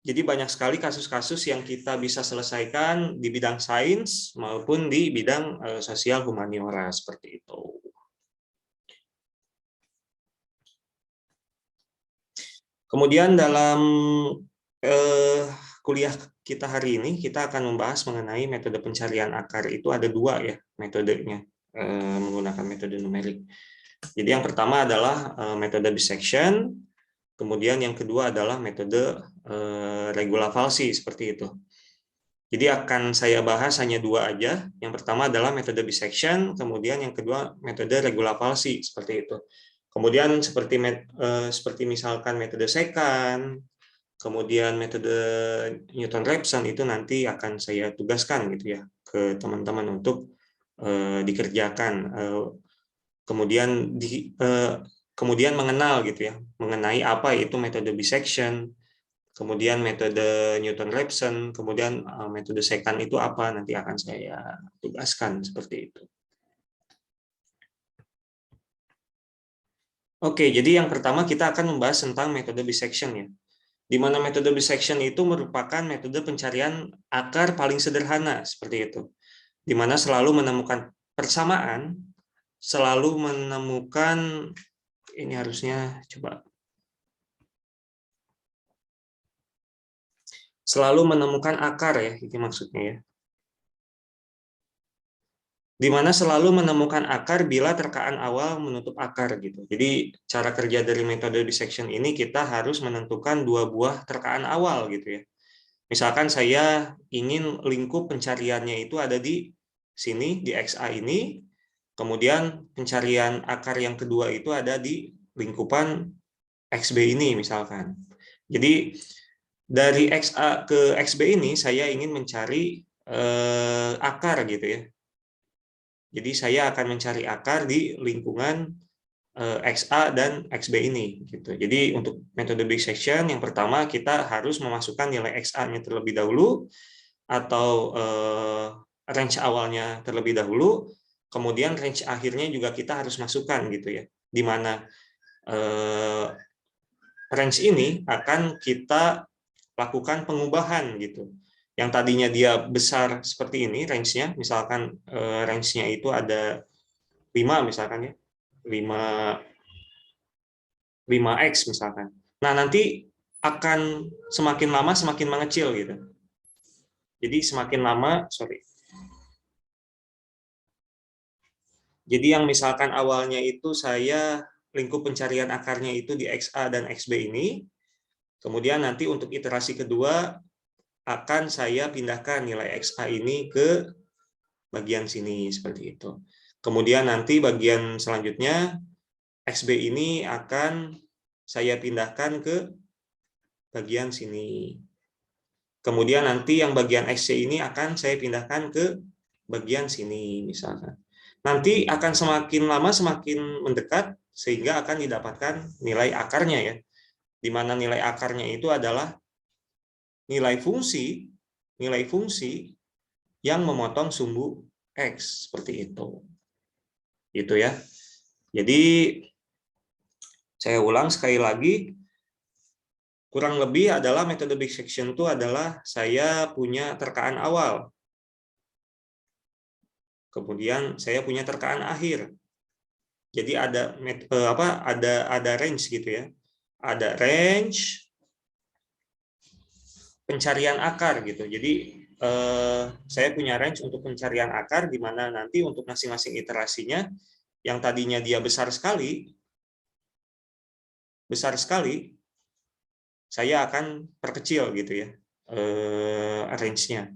Jadi banyak sekali kasus-kasus yang kita bisa selesaikan di bidang sains maupun di bidang sosial humaniora seperti itu. Kemudian dalam kuliah kita hari ini kita akan membahas mengenai metode pencarian akar. Itu ada dua ya metodenya, menggunakan metode numerik. Jadi yang pertama adalah metode bisection, kemudian yang kedua adalah metode regula falsi seperti itu. Jadi akan saya bahas hanya dua aja. Yang pertama adalah metode bisection, kemudian yang kedua metode regula falsi seperti itu. Kemudian seperti misalkan metode secant, kemudian metode Newton-Raphson itu nanti akan saya tugaskan gitu ya ke teman-teman untuk dikerjakan. Kemudian mengenal gitu ya, mengenai apa itu metode bisection, kemudian metode Newton-Raphson, kemudian metode secant itu apa, nanti akan saya tugaskan seperti itu. Oke, jadi yang pertama kita akan membahas tentang metode bisection ya. Di mana metode bisection itu merupakan metode pencarian akar paling sederhana seperti itu. Di mana selalu menemukan persamaan, selalu menemukan, ini harusnya coba, selalu menemukan akar ya, itu maksudnya ya. Di mana selalu menemukan akar bila terkaan awal menutup akar gitu. Jadi cara kerja dari metode dissection ini kita harus menentukan dua buah terkaan awal gitu ya. Misalkan saya ingin lingkup pencariannya itu ada di sini, di XA ini, kemudian pencarian akar yang kedua itu ada di lingkupan XB ini misalkan. Jadi dari XA ke XB ini saya ingin mencari akar gitu ya. Jadi saya akan mencari akar di lingkungan XA dan XB ini. Gitu. Jadi untuk metode bisection yang pertama kita harus memasukkan nilai XA-nya terlebih dahulu atau range awalnya terlebih dahulu, kemudian range akhirnya juga kita harus masukkan gitu ya. Di mana range ini akan kita lakukan pengubahan gitu. Yang tadinya dia besar seperti ini range-nya, misalkan range-nya itu ada 5 misalkan ya. 5x misalkan. Nah, nanti akan semakin lama semakin mengecil gitu. Jadi semakin lama, Jadi yang misalkan awalnya itu saya lingkup pencarian akarnya itu di XA dan XB ini, kemudian nanti untuk iterasi kedua akan saya pindahkan nilai XA ini ke bagian sini seperti itu. Kemudian nanti bagian selanjutnya XB ini akan saya pindahkan ke bagian sini. Kemudian nanti yang bagian XC ini akan saya pindahkan ke bagian sini misalkan. Nanti akan semakin lama semakin mendekat sehingga akan didapatkan nilai akarnya ya. Di mana nilai akarnya itu adalah nilai fungsi yang memotong sumbu X seperti itu. Gitu ya. Jadi saya ulang sekali lagi, kurang lebih adalah metode bisection itu adalah saya punya terkaan awal. Kemudian saya punya terkaan akhir. Jadi ada ada range gitu ya. Ada range pencarian akar gitu. Jadi saya punya range untuk pencarian akar di mana nanti untuk masing-masing iterasinya yang tadinya dia besar sekali saya akan perkecil gitu ya range-nya.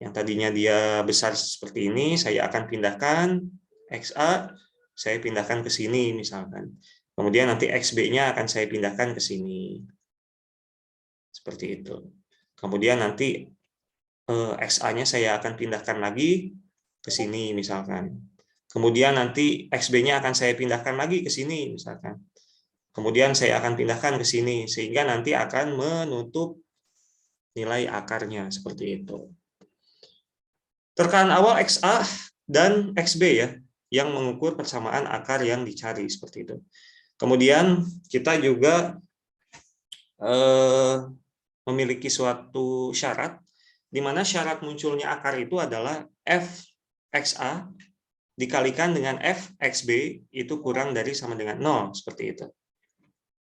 Yang tadinya dia besar seperti ini, saya akan pindahkan XA, saya pindahkan ke sini misalkan. Kemudian nanti XB-nya akan saya pindahkan ke sini. Seperti itu. Kemudian nanti XA-nya saya akan pindahkan lagi ke sini misalkan. Kemudian nanti XB-nya akan saya pindahkan lagi ke sini misalkan. Kemudian saya akan pindahkan ke sini, sehingga nanti akan menutup nilai akarnya, seperti itu. Terkaan awal XA dan XB ya, yang mengukur persamaan akar yang dicari, seperti itu. Kemudian kita juga memiliki suatu syarat, di mana syarat munculnya akar itu adalah f(x_a) dikalikan dengan f(x_b) itu kurang dari sama dengan 0, seperti itu.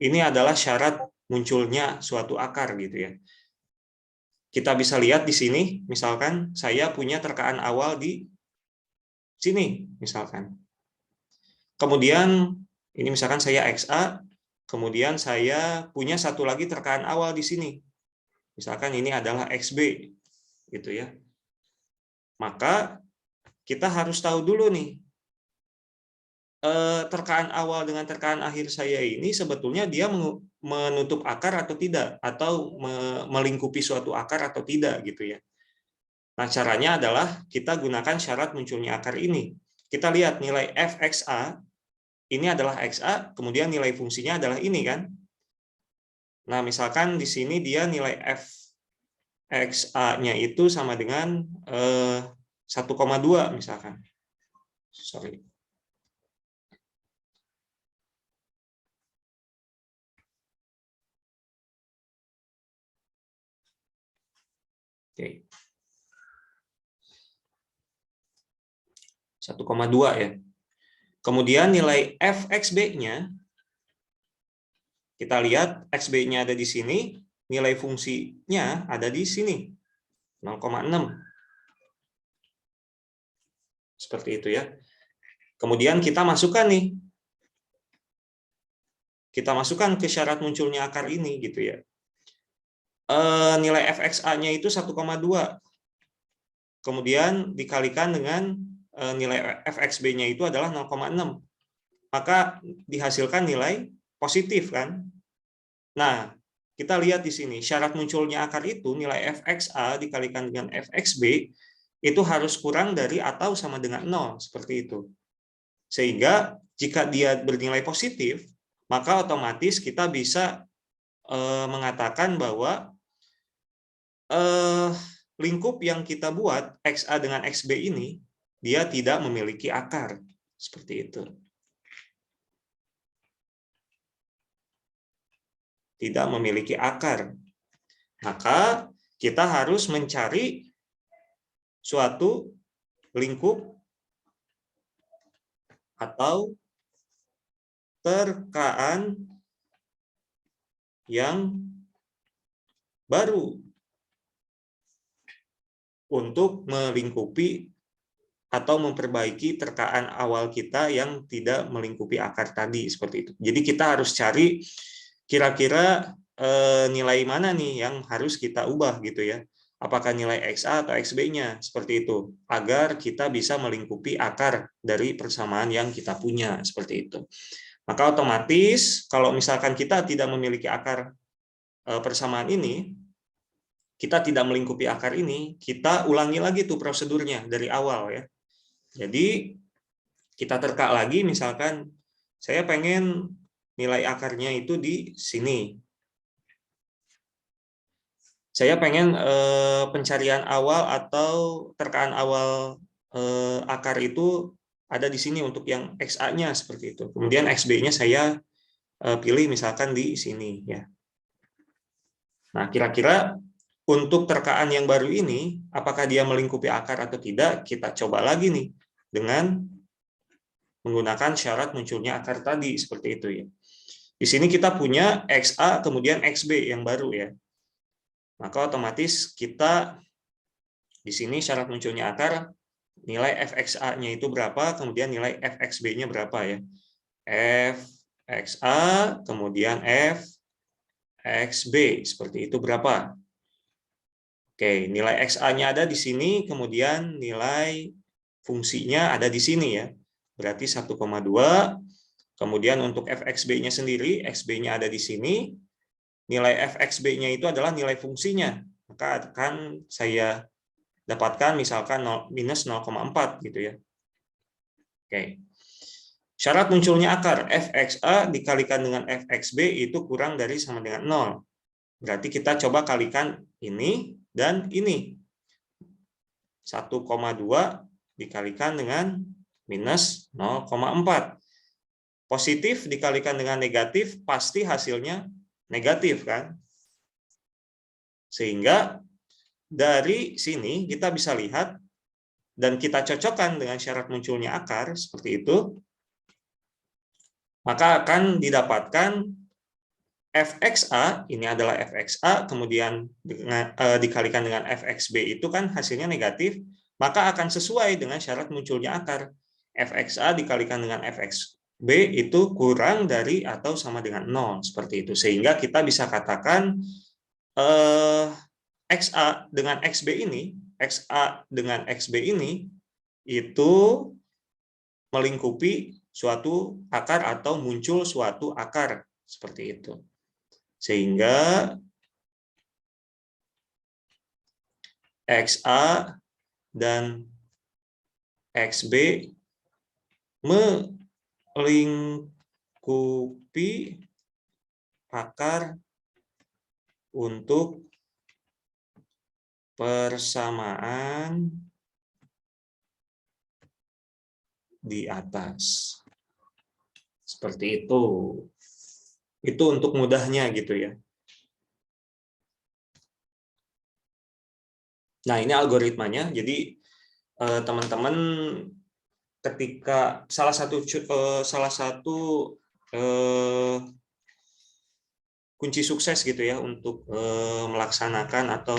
Ini adalah syarat munculnya suatu akar gitu ya. Kita bisa lihat di sini, misalkan saya punya terkaan awal di sini, misalkan. Kemudian, ini misalkan saya XA, kemudian saya punya satu lagi terkaan awal di sini. Misalkan ini adalah XB, gitu ya. Maka, kita harus tahu dulu nih, terkaan awal dengan terkaan akhir saya ini sebetulnya dia menutup akar atau tidak, atau melingkupi suatu akar atau tidak gitu ya. Nah, caranya adalah kita gunakan syarat munculnya akar ini. Kita lihat nilai f(x_a) ini adalah XA, kemudian nilai fungsinya adalah ini kan. Nah, misalkan di sini dia nilai f(x_a)-nya itu sama dengan 1,2 misalkan. Sorry. Oke. 1,2 ya. Kemudian nilai f(x_b)-nya, kita lihat xb-nya ada di sini, nilai fungsinya ada di sini, 0,6. Seperti itu ya. Kemudian kita masukkan nih. Kita masukkan ke syarat munculnya akar ini gitu ya. Nilai f(x_a)-nya itu 1,2. Kemudian dikalikan dengan nilai f(x_b)-nya itu adalah 0,6. Maka dihasilkan nilai positif kan. Nah, kita lihat di sini syarat munculnya akar itu nilai f(x_a) dikalikan dengan f(x_b) itu harus kurang dari atau sama dengan 0, seperti itu. Sehingga jika dia bernilai positif, maka otomatis kita bisa mengatakan bahwa lingkup yang kita buat XA dengan XB ini dia tidak memiliki akar, seperti itu. Tidak memiliki akar. Maka kita harus mencari suatu lingkup atau terkaan yang baru untuk melingkupi atau memperbaiki terkaan awal kita yang tidak melingkupi akar tadi, seperti itu. Jadi kita harus cari kira-kira nilai mana nih yang harus kita ubah gitu ya. Apakah nilai XA atau XB-nya, seperti itu, agar kita bisa melingkupi akar dari persamaan yang kita punya, seperti itu. Maka otomatis kalau misalkan kita tidak memiliki akar persamaan ini, kita tidak melingkupi akar ini, kita ulangi lagi tuh prosedurnya dari awal ya. Jadi kita terka lagi, misalkan saya pengen nilai akarnya itu di sini. Saya pengen pencarian awal atau terkaan awal akar itu ada di sini untuk yang XA-nya seperti itu. Kemudian XB-nya saya pilih misalkan di sini ya. Nah, kira-kira untuk terkaan yang baru ini, apakah dia melingkupi akar atau tidak, kita coba lagi nih dengan menggunakan syarat munculnya akar tadi, seperti itu ya. Di sini kita punya XA kemudian XB yang baru ya. Maka otomatis kita di sini syarat munculnya akar, nilai fXA-nya itu berapa, kemudian nilai fXB-nya berapa ya. fXA kemudian fXB, seperti itu berapa. Oke, nilai XA-nya ada di sini, kemudian nilai fungsinya ada di sini ya. Berarti 1,2. Kemudian untuk fXB-nya sendiri, XB-nya ada di sini. Nilai fXB-nya itu adalah nilai fungsinya. Maka akan saya dapatkan misalkan minus 0,4 gitu ya. Oke. Syarat munculnya akar fXA dikalikan dengan fXB itu kurang dari sama dengan 0. Berarti kita coba kalikan ini dan ini. 1,2 dikalikan dengan minus 0,4. Positif dikalikan dengan negatif, pasti hasilnya negatif kan? Sehingga dari sini kita bisa lihat dan kita cocokkan dengan syarat munculnya akar seperti itu, maka akan didapatkan fxa, ini adalah fxa, kemudian dikalikan dengan fxb itu kan hasilnya negatif, maka akan sesuai dengan syarat munculnya akar. Fxa dikalikan dengan fxb itu kurang dari atau sama dengan 0, seperti itu. Sehingga kita bisa katakan xa dengan xb ini, xa dengan xb ini itu melingkupi suatu akar atau muncul suatu akar seperti itu. Sehingga xa dan xb melingkupi akar untuk persamaan di atas. Seperti itu. Itu untuk mudahnya gitu ya. Nah, ini algoritmanya. Jadi teman-teman ketika salah satu kunci sukses gitu ya untuk melaksanakan atau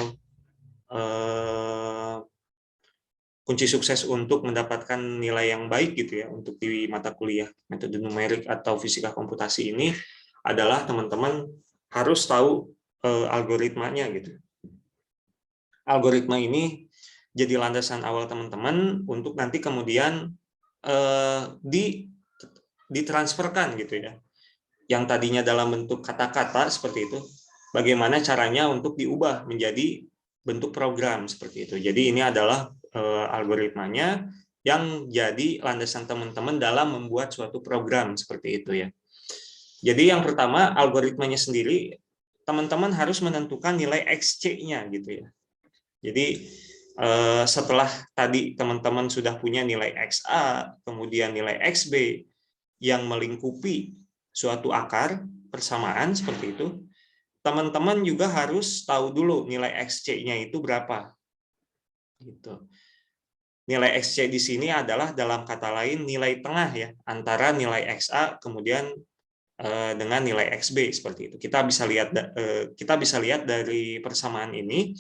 kunci sukses untuk mendapatkan nilai yang baik gitu ya untuk di mata kuliah metode numerik atau fisika komputasi ini adalah teman-teman harus tahu algoritmanya gitu. Algoritma ini jadi landasan awal teman-teman untuk nanti kemudian ditransferkan gitu ya. Yang tadinya dalam bentuk kata-kata seperti itu, bagaimana caranya untuk diubah menjadi bentuk program seperti itu. Jadi ini adalah algoritmanya yang jadi landasan teman-teman dalam membuat suatu program seperti itu ya. Jadi yang pertama algoritmanya sendiri teman-teman harus menentukan nilai XC-nya gitu ya. Jadi setelah tadi teman-teman sudah punya nilai XA, kemudian nilai XB yang melingkupi suatu akar persamaan seperti itu, teman-teman juga harus tahu dulu nilai XC-nya itu berapa. Gitu. Nilai XC di sini adalah dalam kata lain nilai tengah ya antara nilai XA kemudian dengan nilai XB seperti itu. Kita bisa lihat dari persamaan ini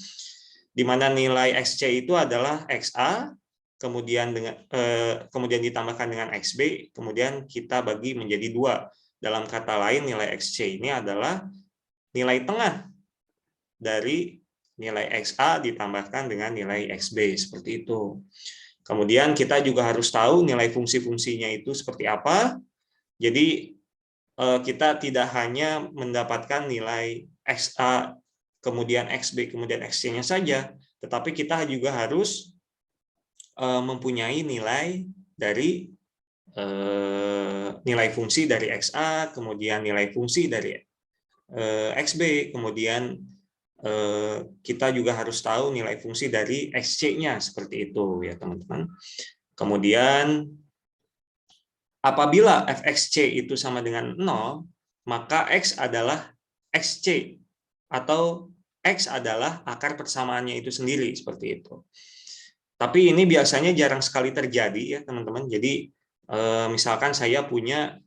di mana nilai XC itu adalah XA kemudian ditambahkan dengan XB kemudian kita bagi menjadi 2. Dalam kata lain nilai XC ini adalah nilai tengah dari nilai XA ditambahkan dengan nilai XB seperti itu. Kemudian kita juga harus tahu nilai fungsi-fungsinya itu seperti apa. Jadi kita tidak hanya mendapatkan nilai XA, kemudian XB, kemudian XC-nya saja, tetapi kita juga harus mempunyai nilai dari nilai fungsi dari XA, kemudian nilai fungsi dari XB, kemudian kita juga harus tahu nilai fungsi dari XC-nya seperti itu ya teman-teman. Kemudian apabila fxc itu sama dengan 0, maka x adalah xc atau x adalah akar persamaannya itu sendiri seperti itu. Tapi ini biasanya jarang sekali terjadi ya teman-teman. Jadi misalkan saya punya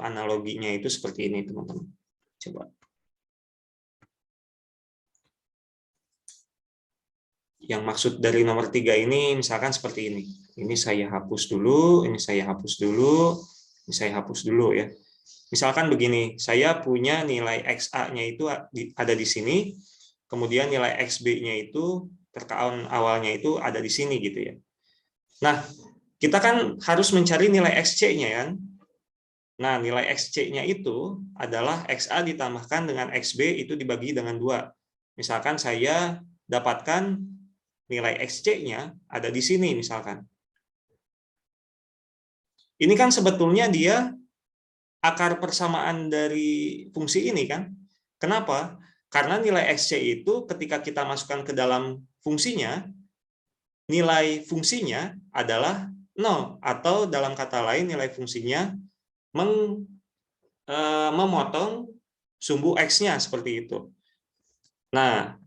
analoginya itu seperti ini teman-teman. Coba. Yang maksud dari nomor 3 ini misalkan seperti ini. Ini saya hapus dulu, ini saya hapus dulu, ini saya hapus dulu ya. Misalkan begini, saya punya nilai XA-nya itu ada di sini, kemudian nilai XB-nya itu terkaan awalnya itu ada di sini gitu ya. Nah, kita kan harus mencari nilai XC-nya kan. Nah, nilai XC-nya itu adalah XA ditambahkan dengan XB itu dibagi dengan 2. Misalkan saya dapatkan nilai XC-nya ada di sini misalkan. Ini kan sebetulnya dia akar persamaan dari fungsi ini kan. Kenapa? Karena nilai XC itu ketika kita masukkan ke dalam fungsinya, nilai fungsinya adalah 0, atau dalam kata lain nilai fungsinya memotong sumbu X-nya seperti itu. Nah,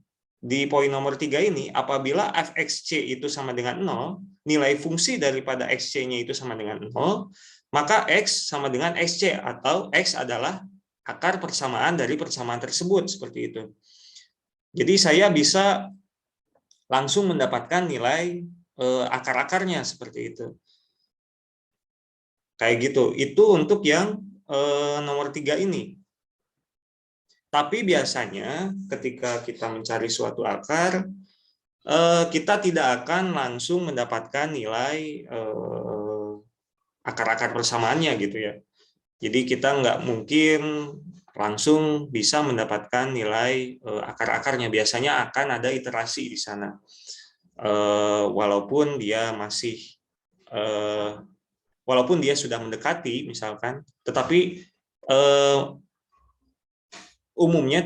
di poin nomor 3 ini, apabila fxc itu sama dengan 0, nilai fungsi daripada xc-nya itu sama dengan 0, maka x sama dengan xc, atau x adalah akar persamaan dari persamaan tersebut, seperti itu. Jadi saya bisa langsung mendapatkan nilai akar-akarnya, seperti itu. Kayak gitu. Itu untuk yang nomor 3 ini. Tapi biasanya ketika kita mencari suatu akar, kita tidak akan langsung mendapatkan nilai akar-akar persamaannya gitu ya. Jadi kita nggak mungkin langsung bisa mendapatkan nilai akar-akarnya. Biasanya akan ada iterasi di sana. Walaupun dia masih walaupun dia sudah mendekati misalkan, tetapi umumnya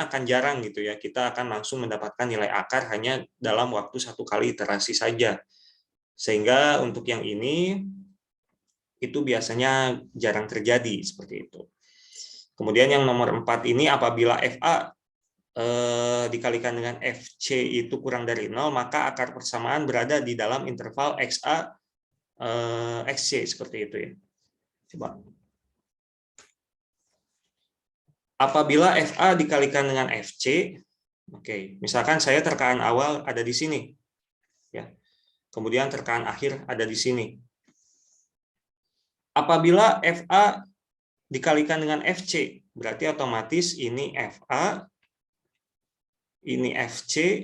akan jarang gitu ya, kita akan langsung mendapatkan nilai akar hanya dalam waktu 1 kali iterasi saja, sehingga untuk yang ini itu biasanya jarang terjadi seperti itu. Kemudian yang nomor 4 ini, apabila FA dikalikan dengan FC itu kurang dari 0, maka akar persamaan berada di dalam interval XA XC, seperti itu ya. Coba. Apabila FA dikalikan dengan FC, oke, misalkan saya terkaan awal ada di sini, ya. Kemudian terkaan akhir ada di sini. Apabila FA dikalikan dengan FC, berarti otomatis ini FA, ini FC,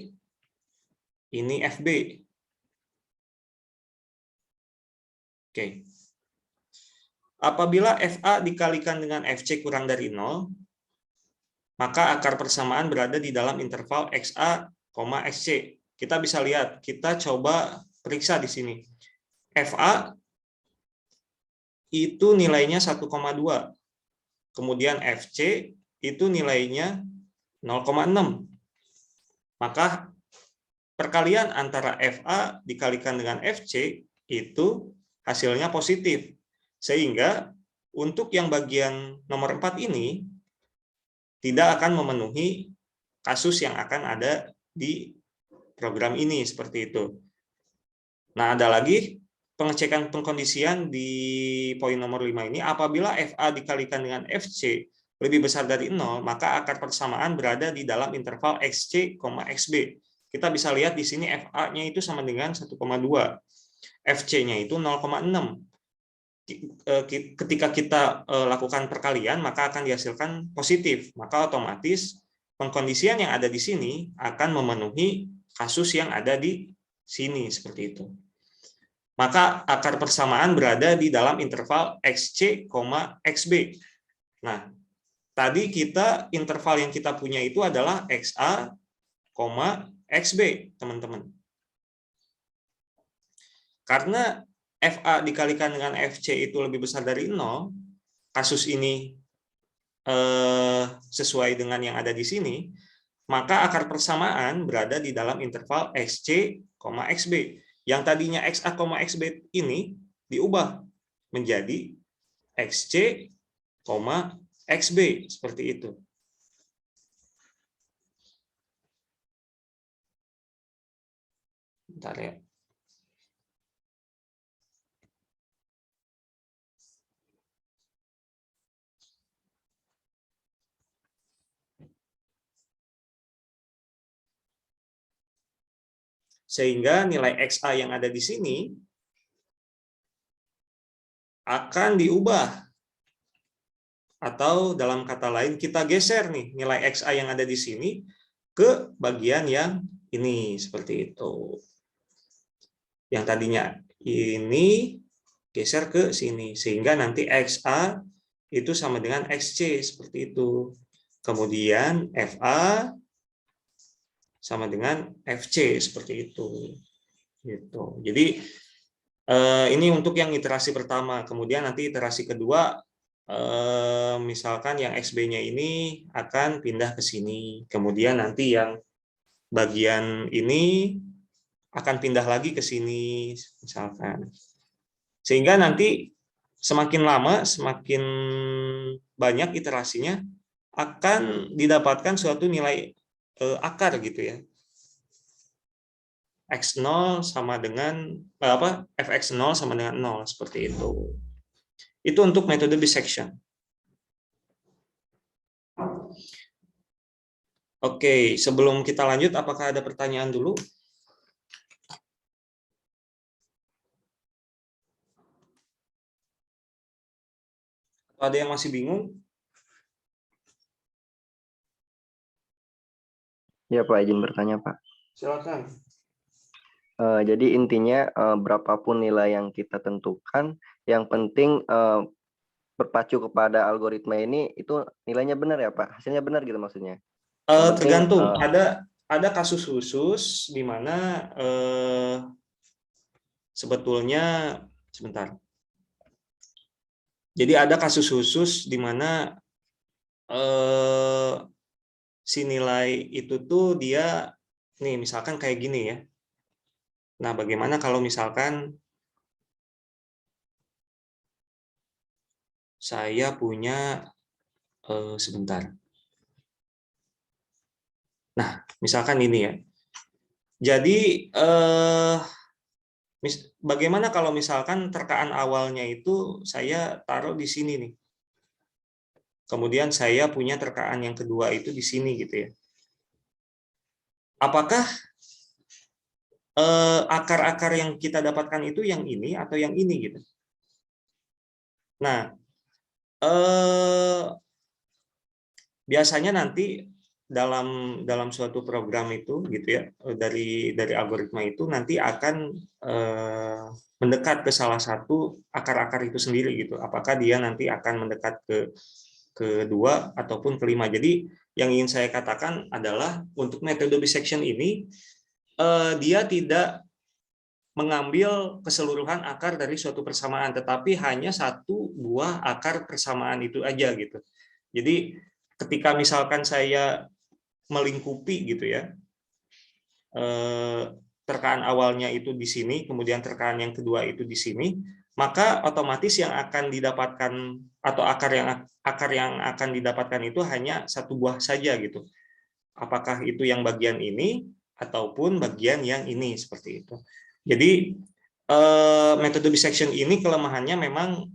ini FB. Oke. Apabila FA dikalikan dengan FC kurang dari 0, maka akar persamaan berada di dalam interval XA, XC. Kita bisa lihat, kita coba periksa di sini. FA itu nilainya 1,2. Kemudian FC itu nilainya 0,6. Maka perkalian antara FA dikalikan dengan FC itu hasilnya positif. Sehingga untuk yang bagian nomor 4 ini tidak akan memenuhi kasus yang akan ada di program ini, seperti itu. Nah, ada lagi pengecekan pengkondisian di poin nomor 5 ini, apabila FA dikalikan dengan FC lebih besar dari 0, maka akar persamaan berada di dalam interval XC, XB. Kita bisa lihat di sini FA-nya itu sama dengan 1,2. FC-nya itu 0,6. Ketika kita lakukan perkalian, maka akan dihasilkan positif. Maka otomatis pengkondisian yang ada di sini akan memenuhi kasus yang ada di sini, seperti itu. Maka akar persamaan berada di dalam interval XC, XB. Nah, tadi kita interval yang kita punya itu adalah XA, XB, teman-teman. Karena FA dikalikan dengan FC itu lebih besar dari 0, kasus ini sesuai dengan yang ada di sini, maka akar persamaan berada di dalam interval XC, XB. Yang tadinya XA, XB ini diubah menjadi XC, XB, seperti itu. Bentar ya. Sehingga nilai XA yang ada di sini akan diubah. Atau dalam kata lain, kita geser nih nilai XA yang ada di sini ke bagian yang ini, seperti itu. Yang tadinya ini geser ke sini, sehingga nanti XA itu sama dengan XC, seperti itu. Kemudian FA sama dengan FC, seperti itu. Gitu. Jadi ini untuk yang iterasi pertama. Kemudian nanti iterasi kedua, misalkan yang XB-nya ini akan pindah ke sini. Kemudian nanti yang bagian ini akan pindah lagi ke sini, misalkan. Sehingga nanti semakin lama, semakin banyak iterasinya, akan didapatkan suatu nilai akar gitu ya. X0 sama dengan fx0 sama dengan 0 seperti itu. Itu untuk metode bisection. Oke, sebelum kita lanjut, apakah ada pertanyaan dulu? Ada yang masih bingung? Ya Pak, izin bertanya Pak. Silakan. Jadi intinya berapapun nilai yang kita tentukan, yang penting berpacu kepada algoritma ini itu nilainya benar ya Pak? Hasilnya benar gitu maksudnya? Yang penting Tergantung. Ada kasus khusus di mana sebetulnya sebentar. Jadi ada kasus khusus di mana si nilai itu tuh dia nih misalkan kayak gini ya. Nah, bagaimana kalau misalkan saya punya sebentar. Nah, misalkan ini ya. Jadi bagaimana kalau misalkan terkaan awalnya itu saya taruh di sini nih. Kemudian saya punya terkaan yang kedua itu di sini gitu ya. Apakah akar-akar yang kita dapatkan itu yang ini atau yang ini gitu? Nah, biasanya nanti dalam suatu program itu gitu ya, dari algoritma itu nanti akan mendekat ke salah satu akar-akar itu sendiri gitu. Apakah dia nanti akan mendekat ke kedua ataupun kelima. Jadi yang ingin saya katakan adalah untuk metode bisection ini dia tidak mengambil keseluruhan akar dari suatu persamaan, tetapi hanya satu buah akar persamaan itu aja gitu. Jadi ketika misalkan saya melingkupi gitu ya, terkaan awalnya itu di sini, kemudian terkaan yang kedua itu di sini, maka otomatis yang akan didapatkan atau akar yang akan didapatkan itu hanya satu buah saja gitu. Apakah itu yang bagian ini ataupun bagian yang ini seperti itu. Jadi metode bisection ini kelemahannya memang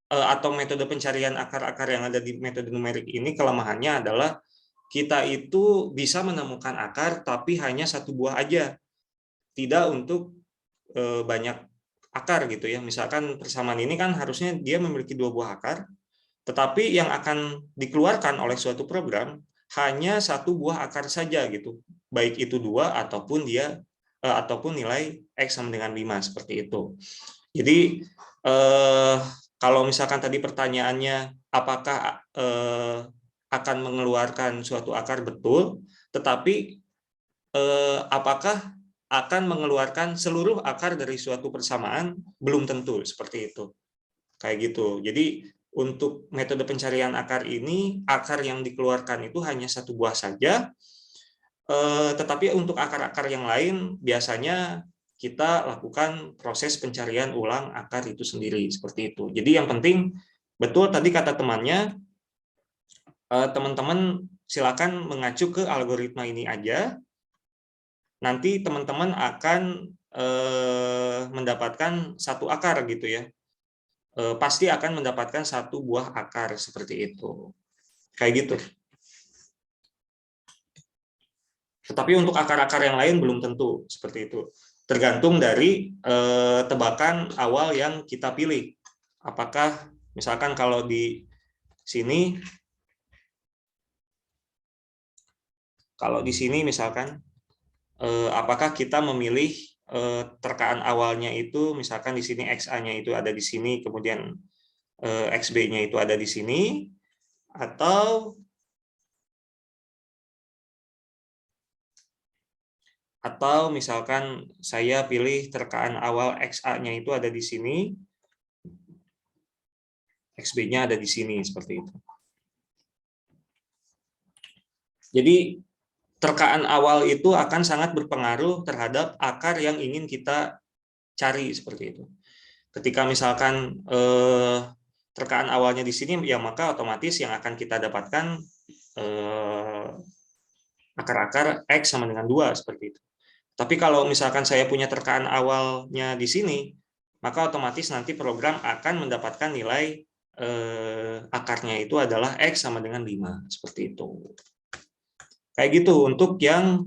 atau metode pencarian akar-akar yang ada di metode numerik ini kelemahannya adalah kita itu bisa menemukan akar tapi hanya satu buah aja, tidak untuk banyak akar gitu ya. Misalkan persamaan ini kan harusnya dia memiliki dua buah akar, tetapi yang akan dikeluarkan oleh suatu program hanya satu buah akar saja gitu, baik itu dua ataupun nilai x sama dengan 5 seperti itu. Jadi kalau misalkan tadi pertanyaannya apakah akan mengeluarkan suatu akar, betul, tetapi apakah akan mengeluarkan seluruh akar dari suatu persamaan, belum tentu seperti itu. Kayak gitu. Jadi untuk metode pencarian akar ini, akar yang dikeluarkan itu hanya satu buah saja, tetapi untuk akar-akar yang lain biasanya kita lakukan proses pencarian ulang akar itu sendiri, seperti itu. Jadi yang penting, betul tadi kata temannya, teman-teman silakan mengacu ke algoritma ini aja. Nanti teman-teman akan mendapatkan satu akar gitu ya. Pasti akan mendapatkan satu buah akar seperti itu. Kayak gitu. Tetapi untuk akar-akar yang lain belum tentu seperti itu. Tergantung dari tebakan awal yang kita pilih. Apakah misalkan kalau di sini misalkan apakah kita memilih terkaan awalnya itu misalkan di sini XA-nya itu ada di sini, kemudian XB-nya itu ada di sini, atau misalkan saya pilih terkaan awal XA-nya itu ada di sini, XB-nya ada di sini, seperti itu. Jadi terkaan awal itu akan sangat berpengaruh terhadap akar yang ingin kita cari seperti itu. Ketika misalkan terkaan awalnya di sini, ya maka otomatis yang akan kita dapatkan akar-akar X sama dengan 2 seperti itu. Tapi kalau misalkan saya punya terkaan awalnya di sini, maka otomatis nanti program akan mendapatkan nilai akarnya itu adalah X sama dengan 5. Seperti itu. Kayak gitu untuk yang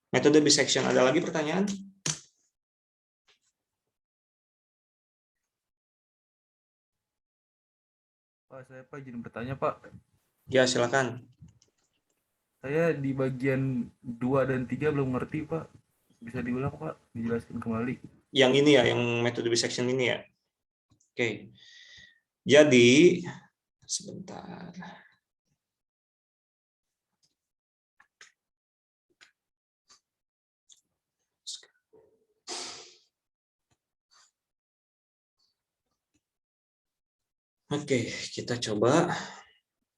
metode bisection. Ada lagi pertanyaan? Pak, saya Pak izin bertanya Pak. Ya, silakan. Saya di bagian 2 dan 3 belum ngerti Pak. Bisa diulang Pak, dijelaskan kembali. Yang ini ya, yang metode bisection ini ya. Oke. Jadi, sebentar. Oke, kita coba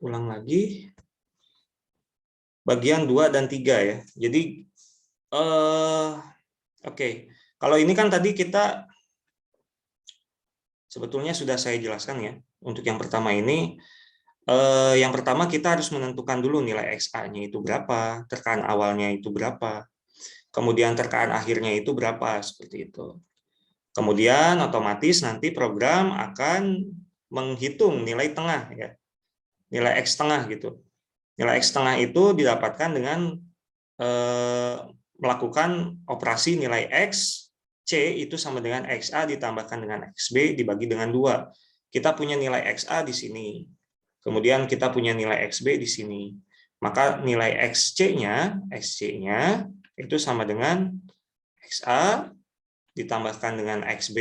ulang lagi. Bagian 2 dan 3 ya. Jadi, oke. Kalau ini kan tadi kita sebetulnya sudah saya jelaskan ya. Untuk yang pertama ini, yang pertama kita harus menentukan dulu nilai XA-nya itu berapa, terkaan awalnya itu berapa, kemudian terkaan akhirnya itu berapa, seperti itu. Kemudian otomatis nanti program akan menghitung nilai tengah ya, nilai X tengah gitu. Nilai X tengah itu didapatkan dengan melakukan operasi nilai X C itu sama dengan XA ditambahkan dengan XB dibagi dengan 2. Kita punya nilai XA di sini. Kemudian kita punya nilai XB di sini. Maka nilai XC-nya itu sama dengan XA ditambahkan dengan XB,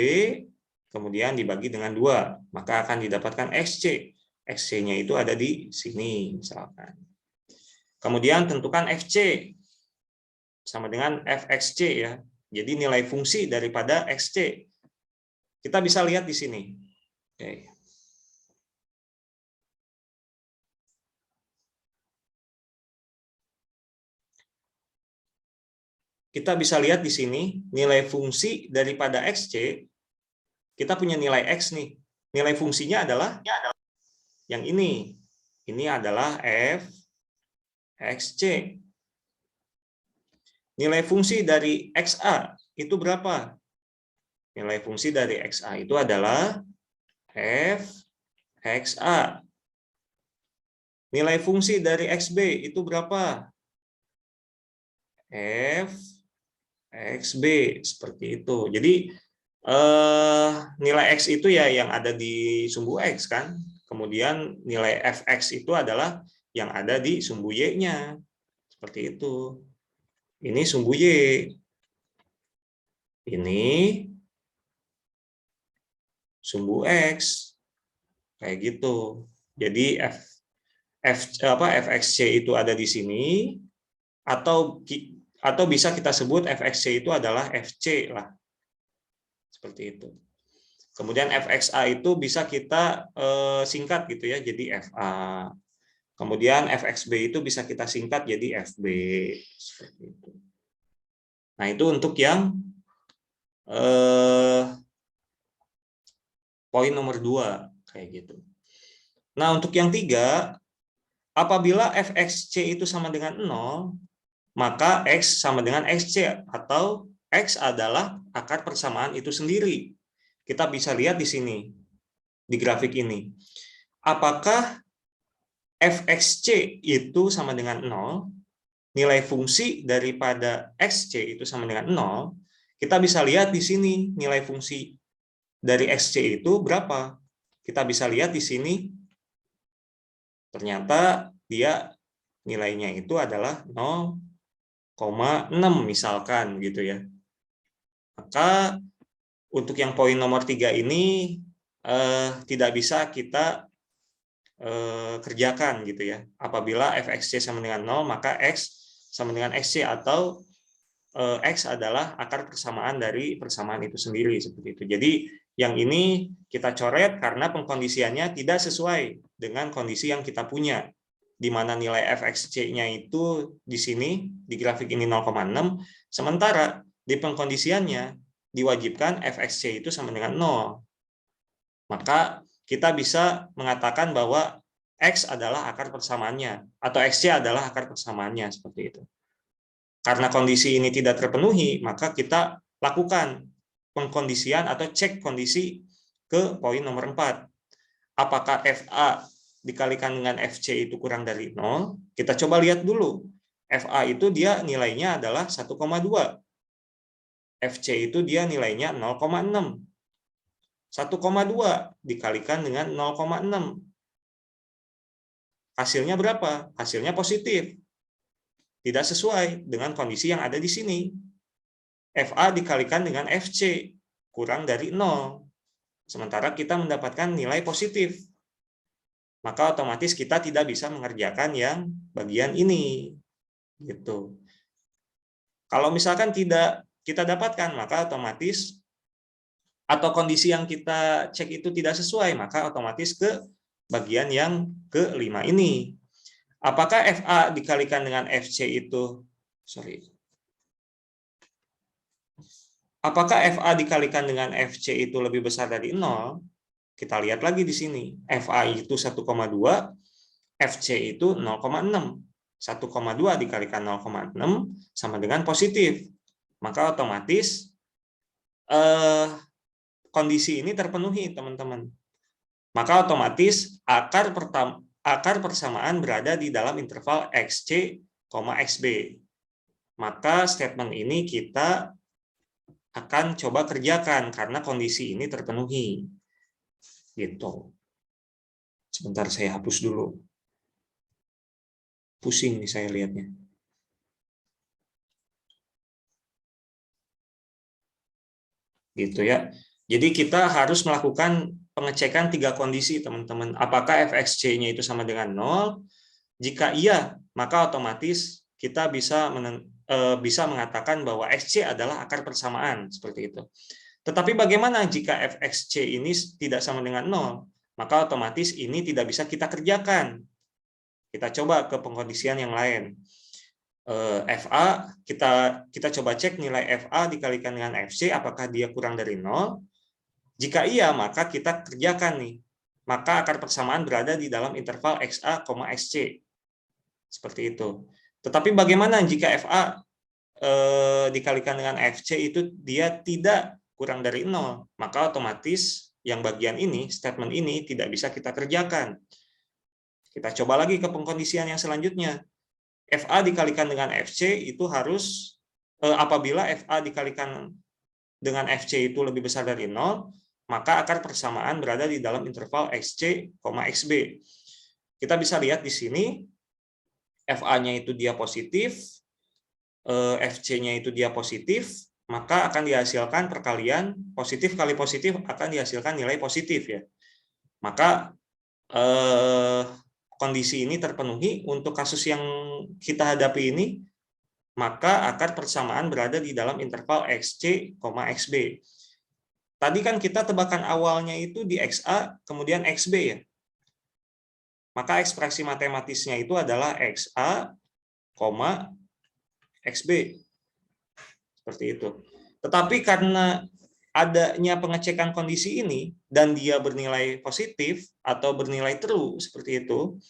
kemudian dibagi dengan 2. Maka akan didapatkan XC. XC-nya itu ada di sini, misalkan. Kemudian tentukan FC sama dengan fxc ya. Jadi nilai fungsi daripada xc. Kita bisa lihat di sini. Oke. Kita bisa lihat di sini nilai fungsi daripada xc. Kita punya nilai x nih. Nilai fungsinya adalah yang ini. Ini adalah f xc. Nilai fungsi dari XA itu berapa? Nilai fungsi dari XA itu adalah f XA. Nilai fungsi dari XB itu berapa? F XB, seperti itu. Jadi nilai X itu ya yang ada di sumbu X kan. Kemudian nilai Fx itu adalah yang ada di sumbu Y-nya. Seperti itu. Ini sumbu Y. Ini sumbu X. Kayak gitu. Jadi fxc itu ada di sini, atau bisa kita sebut fxc itu adalah fc lah. Seperti itu. Kemudian fxa itu bisa kita singkat gitu ya, jadi fa. Kemudian fxb itu bisa kita singkat jadi fb. Seperti itu. Nah, itu untuk yang poin nomor 2 kayak gitu. Nah, untuk yang 3, apabila fxc itu sama dengan 0, maka x sama dengan xc, atau x adalah akar persamaan itu sendiri. Kita bisa lihat di sini, di grafik ini. Apakah fxc itu sama dengan 0, nilai fungsi daripada xc itu sama dengan 0, kita bisa lihat di sini nilai fungsi dari xc itu berapa. Kita bisa lihat di sini, ternyata dia nilainya itu adalah 0,6 misalkan gitu ya. Maka untuk yang poin nomor 3 ini tidak bisa kita kerjakan gitu ya. Apabila fxc sama dengan 0, maka x sama dengan xc, atau x adalah akar persamaan dari persamaan itu sendiri, seperti itu. Jadi yang ini kita coret karena pengkondisiannya tidak sesuai dengan kondisi yang kita punya, di mana nilai fxc-nya itu di sini, di grafik ini 0,6, sementara di pengkondisiannya diwajibkan fxc itu sama dengan 0. Maka kita bisa mengatakan bahwa X adalah akar persamaannya, atau XC adalah akar persamaannya, seperti itu. Karena kondisi ini tidak terpenuhi, maka kita lakukan pengkondisian atau cek kondisi ke poin nomor 4. Apakah FA dikalikan dengan FC itu kurang dari 0? Kita coba lihat dulu. FA itu dia nilainya adalah 1,2. FC itu dia nilainya 0,6. 1,2 dikalikan dengan 0,6. Hasilnya berapa? Hasilnya positif. Tidak sesuai dengan kondisi yang ada di sini. FA dikalikan dengan FC, kurang dari 0. Sementara kita mendapatkan nilai positif. Maka otomatis kita tidak bisa mengerjakan yang bagian ini. Gitu. Kalau misalkan tidak kita dapatkan, maka otomatis atau kondisi yang kita cek itu tidak sesuai, maka otomatis ke bagian yang kelima ini. Apakah FA dikalikan dengan FC itu, apakah FA dikalikan dengan FC itu lebih besar dari 0? Kita lihat lagi di sini. FA itu 1,2, FC itu 0,6. 1,2 dikalikan 0,6 sama dengan positif. Maka otomatis kondisi ini terpenuhi, teman-teman. Maka otomatis akar persamaan berada di dalam interval XC, XB. Maka statement ini kita akan coba kerjakan karena kondisi ini terpenuhi. Gitu. Sebentar saya hapus dulu. Pusing nih saya lihatnya. Gitu ya. Jadi kita harus melakukan pengecekan 3 kondisi, teman-teman. Apakah fxc-nya itu sama dengan 0? Jika iya, maka otomatis kita bisa mengatakan bahwa xc adalah akar persamaan, seperti itu. Tetapi bagaimana jika fxc ini tidak sama dengan 0? Maka otomatis ini tidak bisa kita kerjakan. Kita coba ke pengkondisian yang lain. FA, kita coba cek nilai FA dikalikan dengan FC, apakah dia kurang dari 0? Jika iya, maka kita kerjakan nih. Maka akar persamaan berada di dalam interval XA, XC. Seperti itu. Tetapi bagaimana jika FA dikalikan dengan FC itu dia tidak kurang dari 0? Maka otomatis yang bagian ini, statement ini tidak bisa kita kerjakan. Kita coba lagi ke pengkondisian yang selanjutnya. FA dikalikan dengan FC itu harus, apabila FA dikalikan dengan FC itu lebih besar dari 0, maka akar persamaan berada di dalam interval XC, XB. Kita bisa lihat di sini, FA-nya itu dia positif, FC-nya itu dia positif, maka akan dihasilkan perkalian positif kali positif akan dihasilkan nilai positif ya. Maka kondisi ini terpenuhi untuk kasus yang kita hadapi ini, maka akar persamaan berada di dalam interval XC, XB. Tadi kan kita tebakan awalnya itu di XA, kemudian XB ya. Maka ekspresi matematisnya itu adalah XA, XB. Seperti itu. Tetapi karena adanya pengecekan kondisi ini dan dia bernilai positif atau bernilai true seperti itu,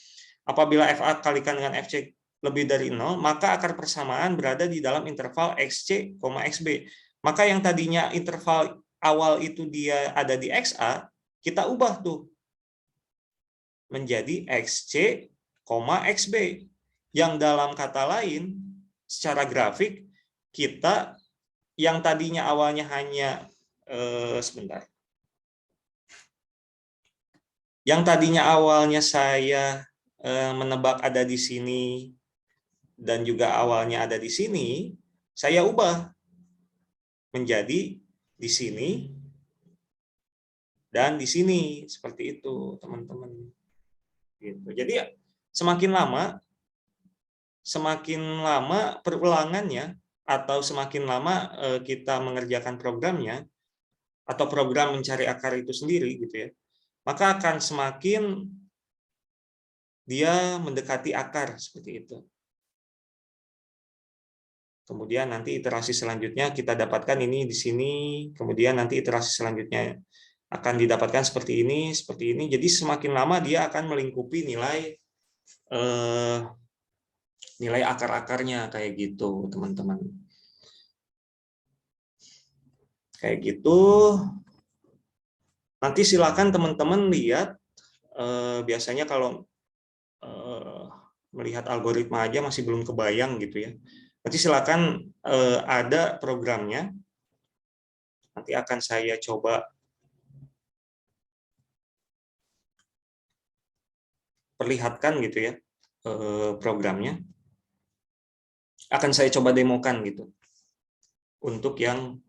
apabila FA kalikan dengan FC lebih dari 0, maka akar persamaan berada di dalam interval XC, XB. Maka yang tadinya interval awal itu dia ada di XA, kita ubah tuh menjadi XC, XB. Yang dalam kata lain, secara grafik, kita yang tadinya awalnya hanya sebentar. Yang tadinya awalnya saya menebak ada di sini dan juga awalnya ada di sini, saya ubah menjadi di sini dan di sini, seperti itu, teman-teman. Gitu. Jadi semakin lama perulangannya atau semakin lama kita mengerjakan programnya atau program mencari akar itu sendiri gitu ya, maka akan semakin dia mendekati akar seperti itu. Kemudian nanti iterasi selanjutnya kita dapatkan ini di sini, kemudian nanti iterasi selanjutnya akan didapatkan seperti ini, seperti ini. Jadi semakin lama dia akan melingkupi nilai akar-akarnya kayak gitu, teman-teman. Kayak gitu. Nanti silakan teman-teman lihat, biasanya kalau melihat algoritma aja masih belum kebayang gitu ya. Nanti silakan, ada programnya. Nanti akan saya coba perlihatkan gitu ya, programnya. Akan saya coba demokan gitu. Untuk yang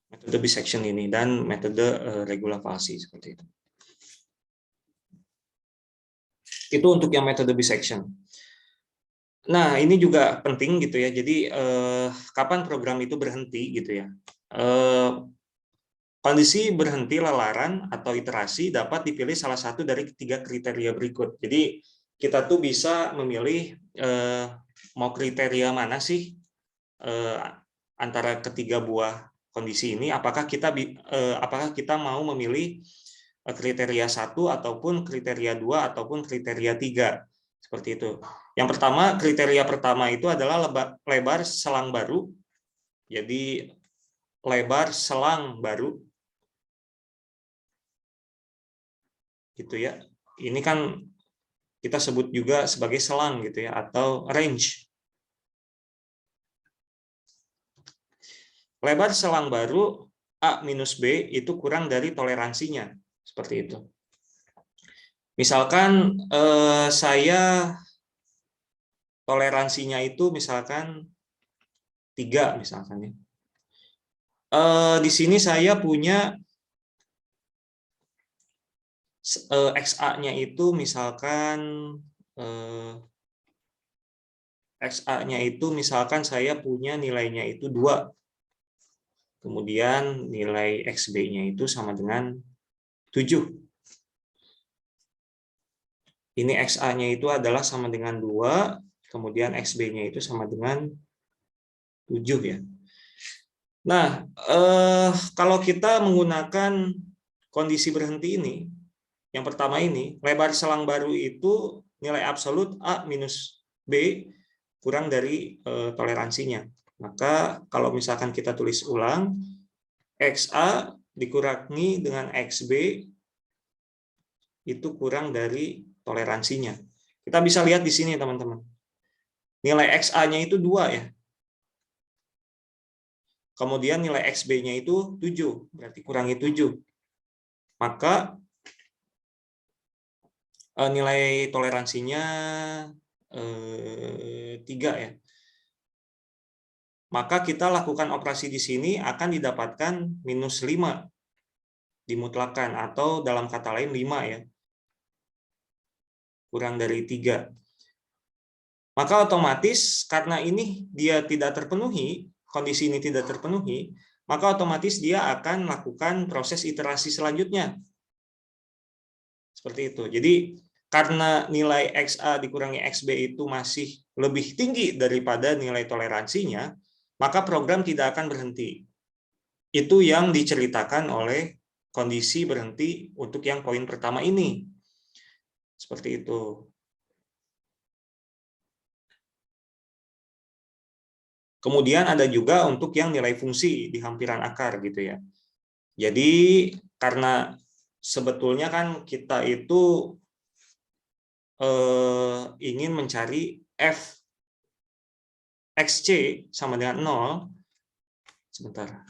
metode bisection ini dan metode regulavasi seperti itu. Itu untuk yang metode bisection. Nah, ini juga penting gitu ya. Jadi kapan program itu berhenti gitu ya. Kondisi berhenti lelaran atau iterasi dapat dipilih salah satu dari ketiga kriteria berikut. Jadi kita tuh bisa memilih mau kriteria mana sih antara ketiga buah kondisi ini. Apakah kita mau memilih kriteria 1 ataupun kriteria 2 ataupun kriteria 3 seperti itu. Yang pertama, kriteria pertama itu adalah lebar selang baru. Jadi lebar selang baru gitu ya. Ini kan kita sebut juga sebagai selang gitu ya, atau range. Lebar selang baru A minus B itu kurang dari toleransinya, seperti itu. Misalkan saya toleransinya itu misalkan 3 misalkan ya. Di sini saya punya XA-nya itu misalkan XA-nya itu misalkan saya punya nilainya itu 2. Kemudian nilai XB-nya itu sama dengan 7. Ini XA-nya itu adalah sama dengan 2, kemudian XB-nya itu sama dengan 7 ya. Nah, kalau kita menggunakan kondisi berhenti ini, yang pertama ini, lebar selang baru itu nilai absolut A minus B kurang dari toleransinya. Maka kalau misalkan kita tulis ulang, XA dikurangi dengan XB itu kurang dari toleransinya. Kita bisa lihat di sini teman-teman. Nilai XA-nya itu 2 ya. Kemudian nilai XB-nya itu 7, berarti kurangi 7. Maka nilai toleransinya 3 ya. Maka kita lakukan operasi di sini akan didapatkan minus 5 dimutlakan, atau dalam kata lain 5 ya. Kurang dari 3. Maka otomatis karena ini dia tidak terpenuhi, kondisi ini tidak terpenuhi, maka otomatis dia akan melakukan proses iterasi selanjutnya. Seperti itu. Jadi karena nilai XA dikurangi XB itu masih lebih tinggi daripada nilai toleransinya, maka program tidak akan berhenti. Itu yang diceritakan oleh kondisi berhenti untuk yang poin pertama ini. Seperti itu. Kemudian ada juga untuk yang nilai fungsi di hampiran akar gitu ya. Jadi karena sebetulnya kan kita itu ingin mencari f xc sama dengan 0. Sebentar.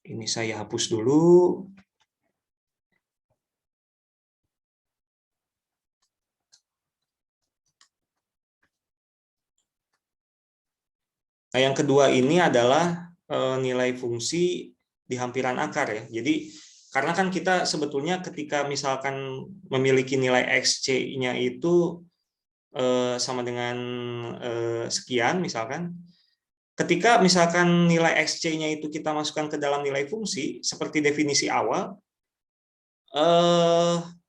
Ini saya hapus dulu. Nah, yang kedua ini adalah nilai fungsi di hampiran akar ya. Jadi karena kan kita sebetulnya ketika misalkan memiliki nilai xc-nya itu sama dengan sekian misalkan, ketika misalkan nilai xc-nya itu kita masukkan ke dalam nilai fungsi seperti definisi awal,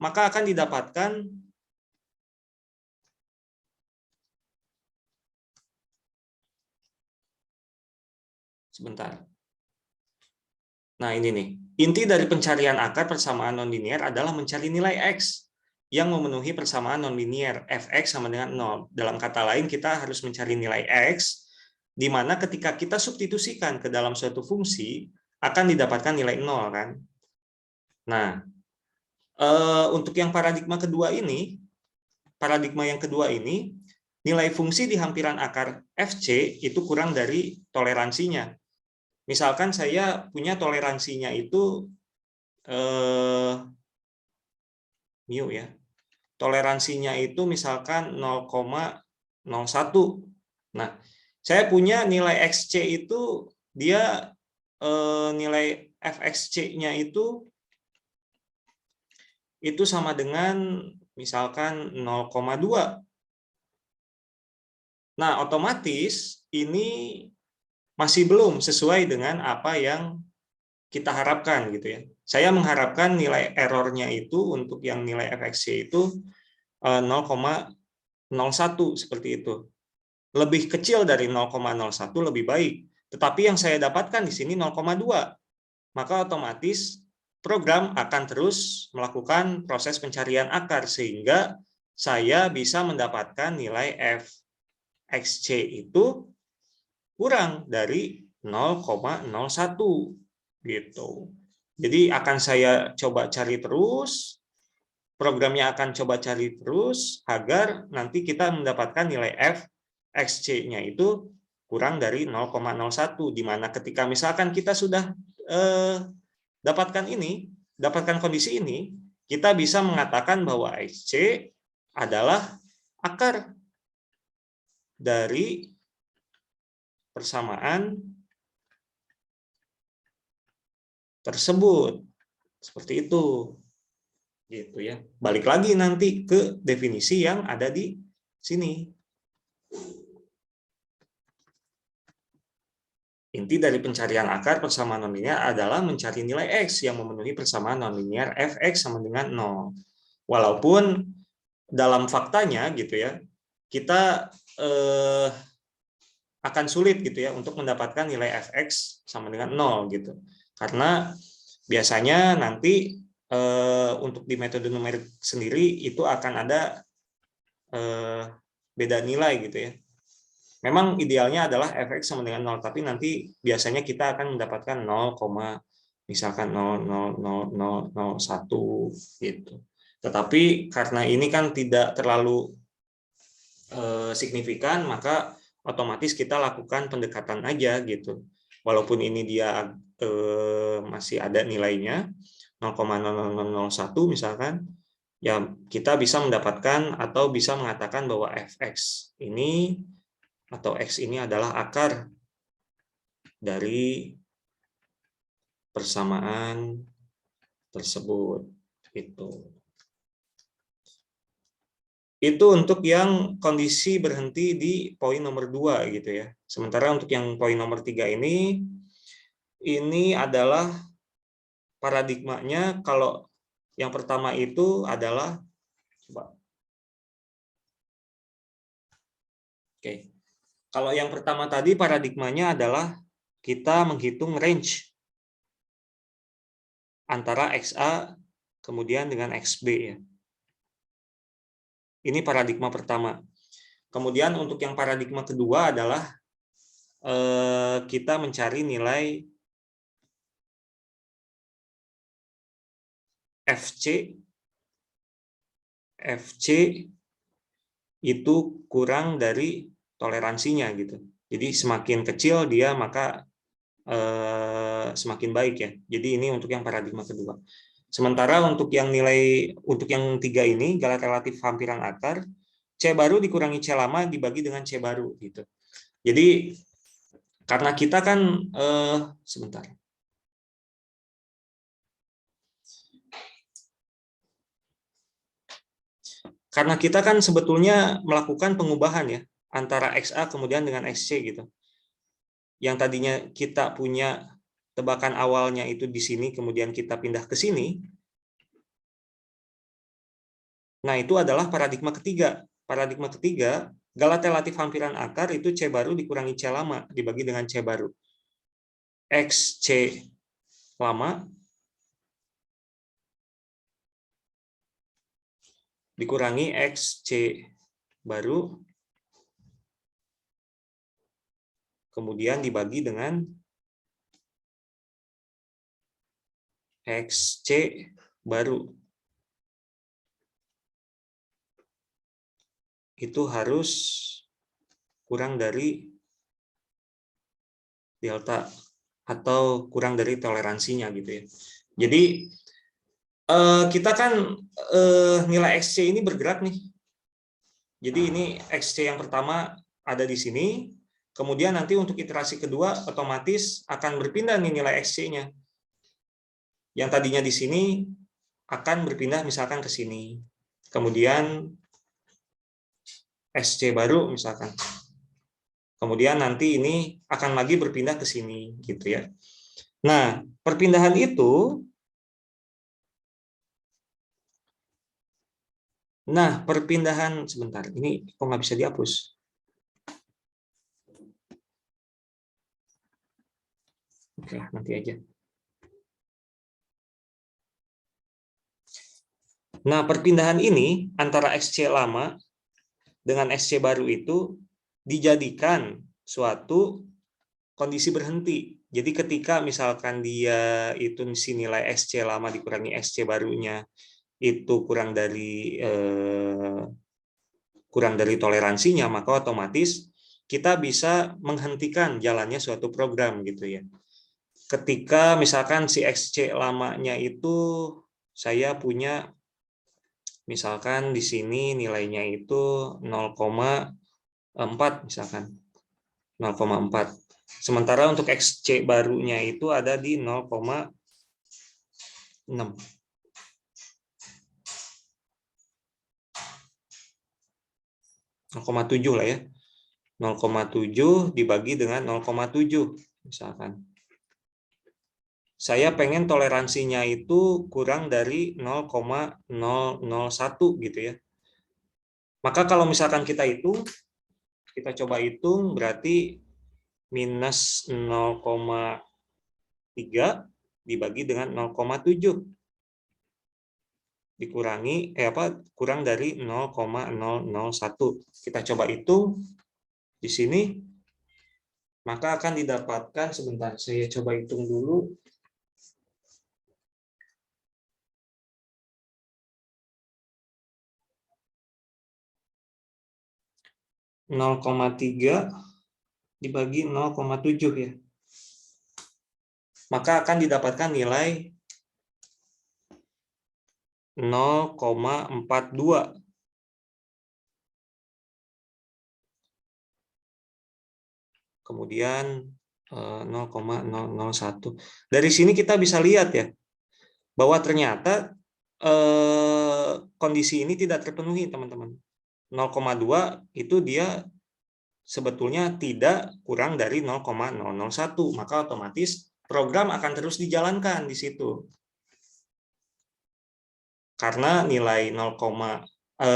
maka akan didapatkan sebentar. Nah, ini nih. Inti dari pencarian akar persamaan nonlinier adalah mencari nilai X yang memenuhi persamaan nonlinier fx sama dengan 0. Dalam kata lain, kita harus mencari nilai X, di mana ketika kita substitusikan ke dalam suatu fungsi, akan didapatkan nilai 0, kan? Nah, untuk yang paradigma yang kedua ini, nilai fungsi di hampiran akar FC itu kurang dari toleransinya. Misalkan saya punya toleransinya itu mu ya. Toleransinya itu misalkan 0,01. Nah, saya punya nilai XC itu dia nilai fxc-nya itu sama dengan misalkan 0,2. Nah, otomatis ini masih belum sesuai dengan apa yang kita harapkan gitu ya. Saya mengharapkan nilai errornya itu untuk yang nilai fxc itu 0,01 seperti itu. Lebih kecil dari 0,01 lebih baik. Tetapi yang saya dapatkan di sini 0,2. Maka otomatis program akan terus melakukan proses pencarian akar sehingga saya bisa mendapatkan nilai fxc itu kurang dari 0,01 gitu. Jadi akan saya coba cari terus, programnya akan coba cari terus agar nanti kita mendapatkan nilai fxc-nya itu kurang dari 0,01, di mana ketika misalkan kita sudah dapatkan kondisi ini, kita bisa mengatakan bahwa xc adalah akar dari persamaan tersebut. Seperti itu. Gitu ya. Balik lagi nanti ke definisi yang ada di sini. Inti dari pencarian akar persamaan nonlinier adalah mencari nilai X yang memenuhi persamaan nonlinier fx sama dengan 0. Walaupun dalam faktanya gitu ya, kita akan sulit gitu ya untuk mendapatkan nilai fx sama dengan 0 gitu. Karena biasanya nanti untuk di metode numerik sendiri itu akan ada beda nilai gitu ya. Memang idealnya adalah fx sama dengan 0, tapi nanti biasanya kita akan mendapatkan 0, misalkan 0,00001 gitu. Tetapi karena ini kan tidak terlalu signifikan, maka otomatis kita lakukan pendekatan aja gitu. Walaupun ini dia masih ada nilainya 0,0001 misalkan, ya kita bisa mendapatkan atau bisa mengatakan bahwa fx ini atau X ini adalah akar dari persamaan tersebut. Itu untuk yang kondisi berhenti di poin nomor 2 gitu ya. Sementara untuk yang poin nomor 3 ini adalah paradigmanya. Kalau yang pertama itu adalah Oke. Kalau yang pertama tadi paradigmanya adalah kita menghitung range antara XA kemudian dengan XB ya. Ini paradigma pertama. Kemudian untuk yang paradigma kedua adalah kita mencari nilai FC itu kurang dari toleransinya gitu. Jadi semakin kecil dia maka semakin baik ya. Jadi ini untuk yang paradigma kedua. Sementara untuk yang yang 3 ini, galat relatif hampiran akar, C baru dikurangi C lama dibagi dengan C baru gitu. Jadi karena kita kan sebentar. Karena kita kan sebetulnya melakukan pengubahan ya antara XA kemudian dengan XC gitu. Yang tadinya kita punya tebakan awalnya itu di sini, kemudian kita pindah ke sini. Nah, itu adalah paradigma ketiga. Paradigma ketiga, galat relatif hampiran akar itu C baru dikurangi C lama dibagi dengan C baru. XC lama dikurangi XC baru, kemudian dibagi dengan XC baru. Itu harus kurang dari delta atau kurang dari toleransinya gitu ya. Jadi kita kan nilai XC ini bergerak nih. Jadi ini XC yang pertama ada di sini, kemudian nanti untuk iterasi kedua otomatis akan berpindah nih nilai XC-nya. Yang tadinya di sini akan berpindah misalkan ke sini. Kemudian XC baru misalkan. Kemudian nanti ini akan lagi berpindah ke sini gitu ya. Nah, perpindahan itu sebentar, ini kok nggak bisa dihapus? Oke, nanti aja. Nah, perpindahan ini antara XC lama dengan XC baru itu dijadikan suatu kondisi berhenti. Jadi ketika misalkan dia itu si nilai XC lama dikurangi XC barunya itu kurang dari toleransinya, maka otomatis kita bisa menghentikan jalannya suatu program gitu ya. Ketika misalkan si XC lamanya itu saya punya misalkan di sini nilainya itu 0,4 misalkan 0,4. Sementara untuk XC barunya itu ada di 0,6. 0,7 lah ya. 0,7 dibagi dengan 0,7 misalkan. Saya pengen toleransinya itu kurang dari 0,001 gitu ya. Maka kalau misalkan kita coba hitung berarti minus 0,3 dibagi dengan 0,7 dikurangi kurang dari 0,001. Kita coba hitung di sini, maka akan didapatkan, sebentar saya coba hitung dulu. (0,3) dibagi 0,7 ya. Maka akan didapatkan nilai 0,42. Kemudian 0,001. Dari sini kita bisa lihat ya, bahwa ternyata kondisi ini tidak terpenuhi, teman-teman. 0,2 itu dia sebetulnya tidak kurang dari 0,001, maka otomatis program akan terus dijalankan di situ. Karena nilai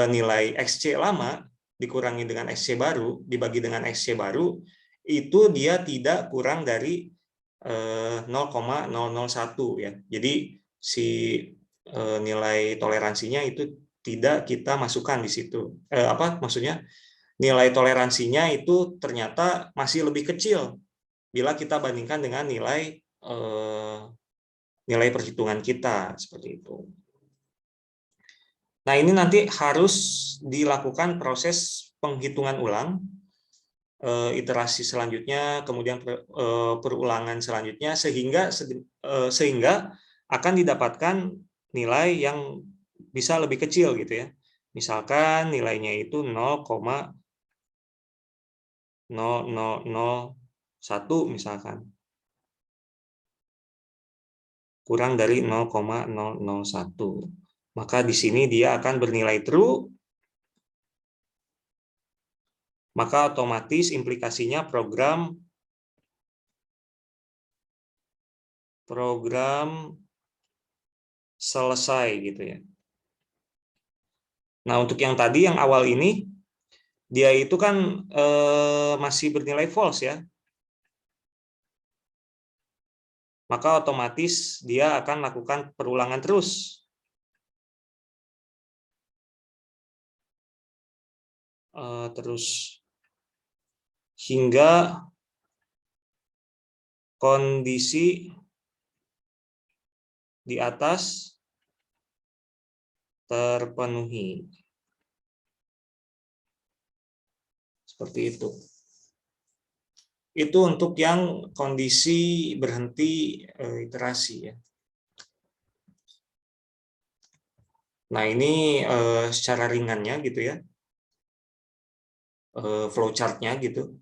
nilai XC lama dikurangi dengan XC baru dibagi dengan XC baru itu dia tidak kurang dari 0,001 ya. Jadi si nilai toleransinya itu tidak kita masukkan di situ. Maksudnya nilai toleransinya itu ternyata masih lebih kecil bila kita bandingkan dengan nilai perhitungan kita seperti itu. Nah, ini nanti harus dilakukan proses penghitungan ulang, iterasi selanjutnya, kemudian perulangan selanjutnya, sehingga akan didapatkan nilai yang bisa lebih kecil gitu ya. Misalkan nilainya itu 0,0001 misalkan. Kurang dari 0,001. Maka di sini dia akan bernilai true, maka otomatis implikasinya program selesai gitu ya. Nah, untuk yang tadi yang awal ini dia itu kan masih bernilai false ya. maka otomatis dia akan lakukan perulangan terus. Hingga kondisi di atas terpenuhi. Seperti itu. Itu untuk yang kondisi berhenti iterasi ya. Nah, ini secara ringannya gitu ya. Flowchart-nya gitu.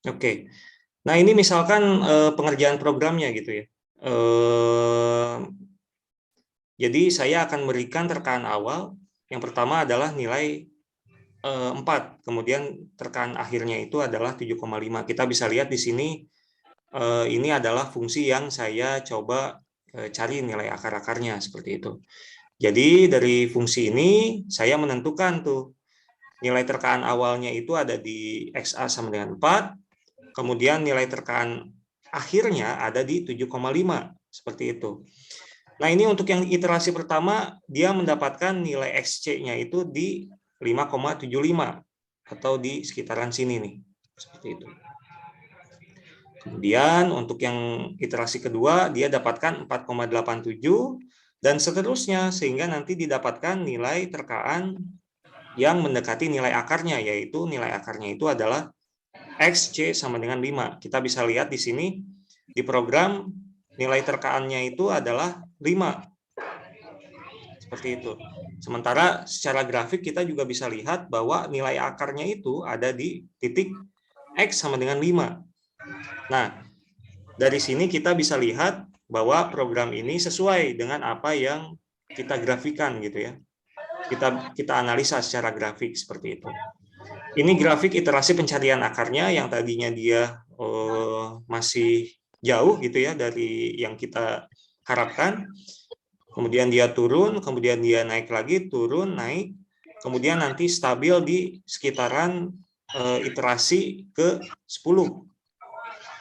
Oke. Nah, ini misalkan pengerjaan programnya gitu ya. Jadi saya akan berikan terkaan awal. Yang pertama adalah nilai 4, kemudian terkaan akhirnya itu adalah 7,5. Kita bisa lihat di sini ini adalah fungsi yang saya coba cari nilai akar-akarnya seperti itu. Jadi dari fungsi ini saya menentukan tuh nilai terkaan awalnya itu ada di XA sama dengan 4, kemudian nilai terkaan akhirnya ada di 7,5 seperti itu. Nah, ini untuk yang iterasi pertama dia mendapatkan nilai XC-nya itu di 5,75 atau di sekitaran sini nih. Seperti itu. Kemudian untuk yang iterasi kedua dia dapatkan 4,87 dan seterusnya sehingga nanti didapatkan nilai terkaan yang mendekati nilai akarnya, yaitu nilai akarnya itu adalah XC sama dengan 5. Kita bisa lihat di sini di program nilai terkaannya itu adalah 5. Seperti itu. Sementara secara grafik kita juga bisa lihat bahwa nilai akarnya itu ada di titik X sama dengan 5. Nah, dari sini kita bisa lihat bahwa program ini sesuai dengan apa yang kita grafikan gitu ya. Kita analisa secara grafik seperti itu. Ini grafik iterasi pencarian akarnya yang tadinya dia masih jauh gitu ya dari yang kita harapkan. Kemudian dia turun, kemudian dia naik lagi, turun, naik. Kemudian nanti stabil di sekitaran iterasi ke-10.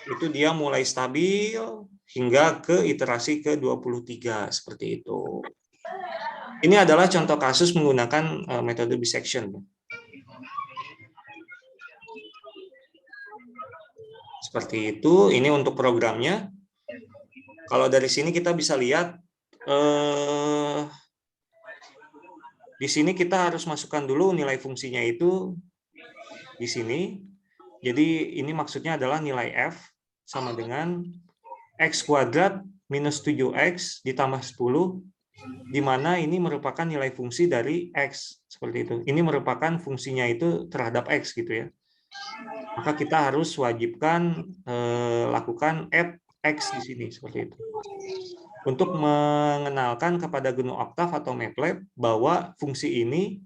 Itu dia mulai stabil hingga ke iterasi ke-23 seperti itu. Ini adalah contoh kasus menggunakan metode bisection. Seperti itu, ini untuk programnya. Kalau dari sini kita bisa lihat, di sini kita harus masukkan dulu nilai fungsinya itu di sini. Jadi ini maksudnya adalah nilai F sama dengan X kuadrat minus 7X ditambah 10, di mana ini merupakan nilai fungsi dari X. Seperti itu. Ini merupakan fungsinya itu terhadap X gitu ya. Maka kita harus wajibkan lakukan add X di sini seperti itu. Untuk mengenalkan kepada GNU Octave atau MATLAB bahwa fungsi ini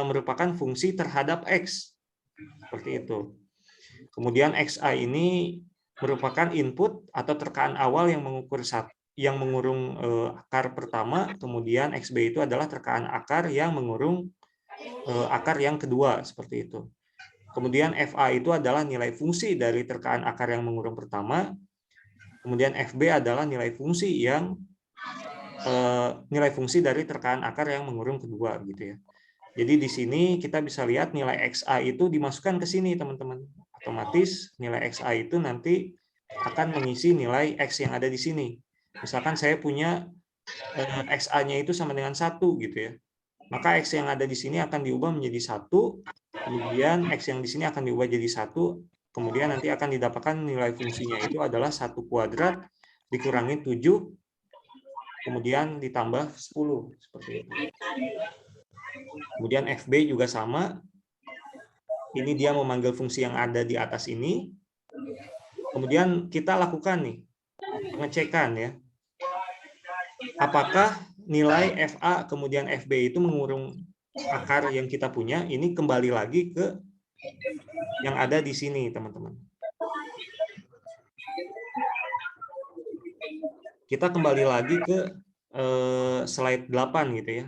merupakan fungsi terhadap X. Seperti itu. Kemudian XA ini merupakan input atau terkaan awal yang mengukur yang mengurung akar pertama, kemudian XB itu adalah terkaan akar yang mengurung akar yang kedua, seperti itu. Kemudian FA itu adalah nilai fungsi dari terkaan akar yang mengurung pertama. Kemudian FB adalah nilai fungsi yang nilai fungsi dari terkaan akar yang mengurung kedua gitu ya. Jadi di sini kita bisa lihat nilai XA itu dimasukkan ke sini teman-teman. Otomatis nilai XA itu nanti akan mengisi nilai X yang ada di sini. Misalkan saya punya XA-nya itu sama dengan 1 gitu ya. Maka X yang ada di sini akan diubah menjadi 1, kemudian X yang di sini akan diubah jadi 1, kemudian nanti akan didapatkan nilai fungsinya itu adalah 1 kuadrat dikurangi 7, kemudian ditambah 10, seperti itu. Kemudian FB juga sama, ini dia memanggil fungsi yang ada di atas ini, kemudian kita lakukan nih, pengecekan ya, apakah nilai FA kemudian FB itu mengurung akar yang kita punya, ini kembali lagi ke yang ada di sini, teman-teman. Kita kembali lagi ke slide 8 gitu ya.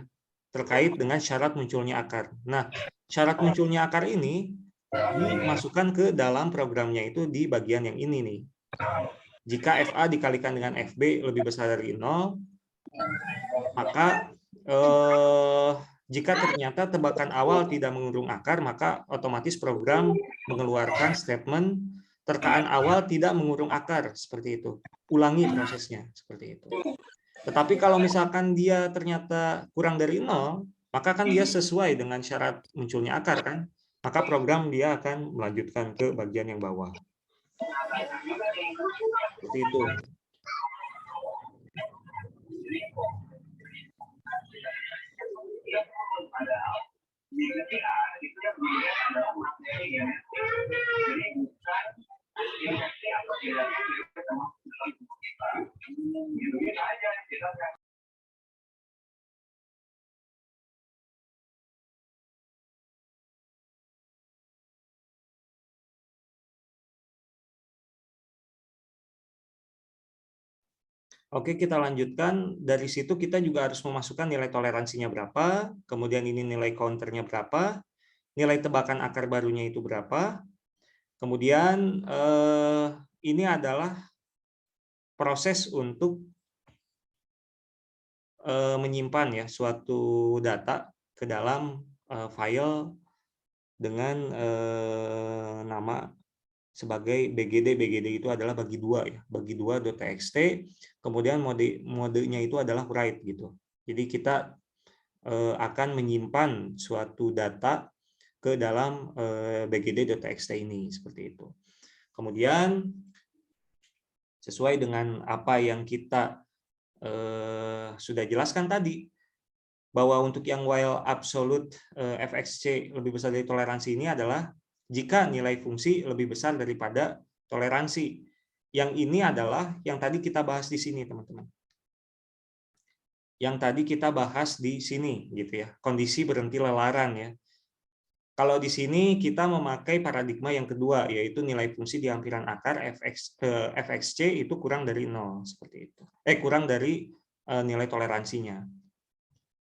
terkait dengan syarat munculnya akar. Nah, syarat munculnya akar ini dimasukkan ke dalam programnya itu di bagian yang ini nih. Jika FA dikalikan dengan FB lebih besar dari 0, maka jika ternyata tebakan awal tidak mengurung akar, maka otomatis program mengeluarkan statement terkaan awal tidak mengurung akar, seperti itu. Ulangi prosesnya, seperti itu. Tetapi kalau misalkan dia ternyata kurang dari 0, maka kan dia sesuai dengan syarat munculnya akar kan? Maka program dia akan melanjutkan ke bagian yang bawah. Seperti itu. Oke, kita lanjutkan. Dari situ kita juga harus memasukkan nilai toleransinya berapa, kemudian ini nilai counternya berapa, nilai tebakan akar barunya itu berapa. Kemudian ini adalah proses untuk menyimpan ya suatu data ke dalam file dengan nama sebagai BGD. BGD itu adalah bagi dua ya, bagi dua.txt. Kemudian modenya itu adalah write gitu. Jadi kita akan menyimpan suatu data ke dalam bgd.txt ini seperti itu. Kemudian sesuai dengan apa yang kita sudah jelaskan tadi, bahwa untuk yang while absolute fxc lebih besar dari toleransi ini adalah jika nilai fungsi lebih besar daripada toleransi. Yang ini adalah yang tadi kita bahas di sini, teman-teman. Yang tadi kita bahas di sini, gitu ya. Kondisi berhenti lelaran ya. Kalau di sini kita memakai paradigma yang kedua, yaitu nilai fungsi di hampiran akar fxc itu kurang dari 0, seperti itu. Kurang dari nilai toleransinya.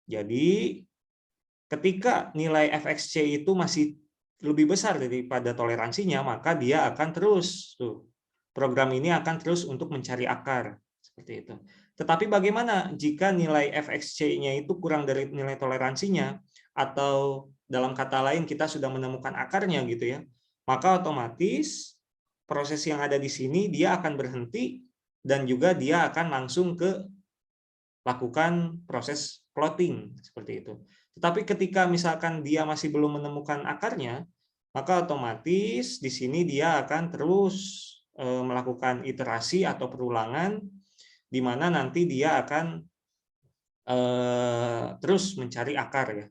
Jadi ketika nilai fxc itu masih lebih besar daripada toleransinya, maka dia akan terus program ini akan terus untuk mencari akar seperti itu. Tetapi bagaimana jika nilai fxc-nya itu kurang dari nilai toleransinya, atau dalam kata lain kita sudah menemukan akarnya gitu ya, maka otomatis proses yang ada di sini dia akan berhenti dan juga dia akan langsung ke lakukan proses plotting seperti itu. Tetapi ketika misalkan dia masih belum menemukan akarnya, maka otomatis di sini dia akan terus melakukan iterasi atau perulangan, di mana nanti dia akan terus mencari akar ya,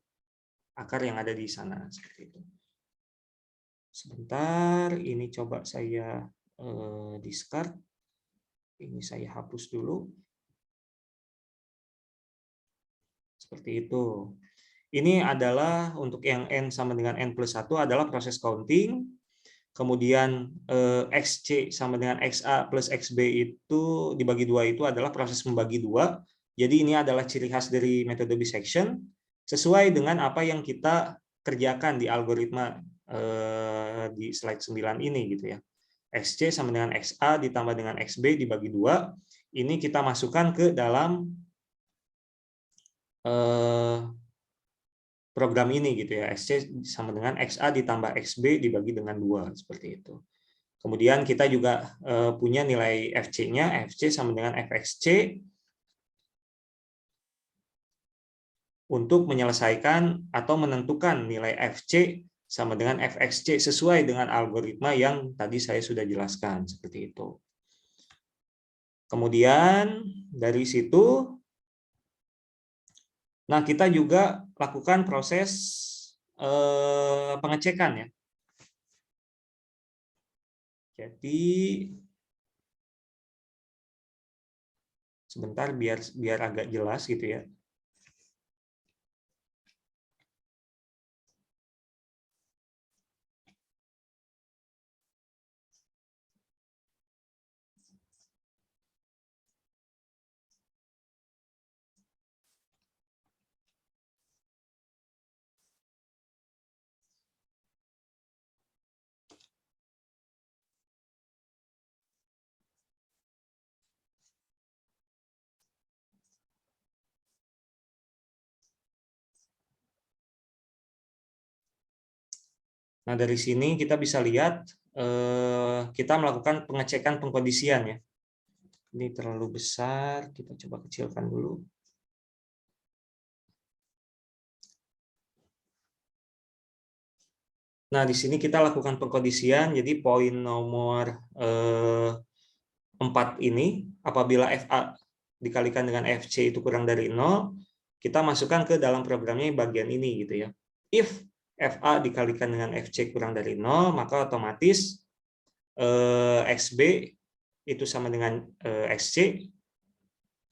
akar yang ada di sana seperti itu. Sebentar, ini coba saya discard, ini saya hapus dulu. Seperti itu. Ini adalah untuk yang N sama dengan N+1 adalah proses counting. Kemudian XC sama dengan XA plus XB itu dibagi dua itu adalah proses membagi dua. Jadi ini adalah ciri khas dari metode bisection sesuai dengan apa yang kita kerjakan di algoritma di slide 9 ini gitu ya. XC sama dengan XA ditambah dengan XB dibagi dua. Ini kita masukkan ke dalam program ini gitu ya, XC sama dengan XA ditambah XB dibagi dengan 2 seperti itu. Kemudian kita juga punya nilai FC-nya, FC sama dengan FXC untuk menyelesaikan atau menentukan nilai FC sama dengan FXC sesuai dengan algoritma yang tadi saya sudah jelaskan seperti itu. Kemudian dari situ nah, kita juga lakukan proses pengecekan ya. Jadi sebentar biar agak jelas gitu ya. Nah, dari sini kita bisa lihat kita melakukan pengecekan pengkondisian ya. Ini terlalu besar, kita coba kecilkan dulu. Nah, di sini kita lakukan pengkondisian, jadi poin nomor 4 ini, apabila FA dikalikan dengan FC itu kurang dari 0, kita masukkan ke dalam programnya bagian ini gitu ya. If FA dikalikan dengan FC kurang dari 0, maka otomatis XB itu sama dengan XC,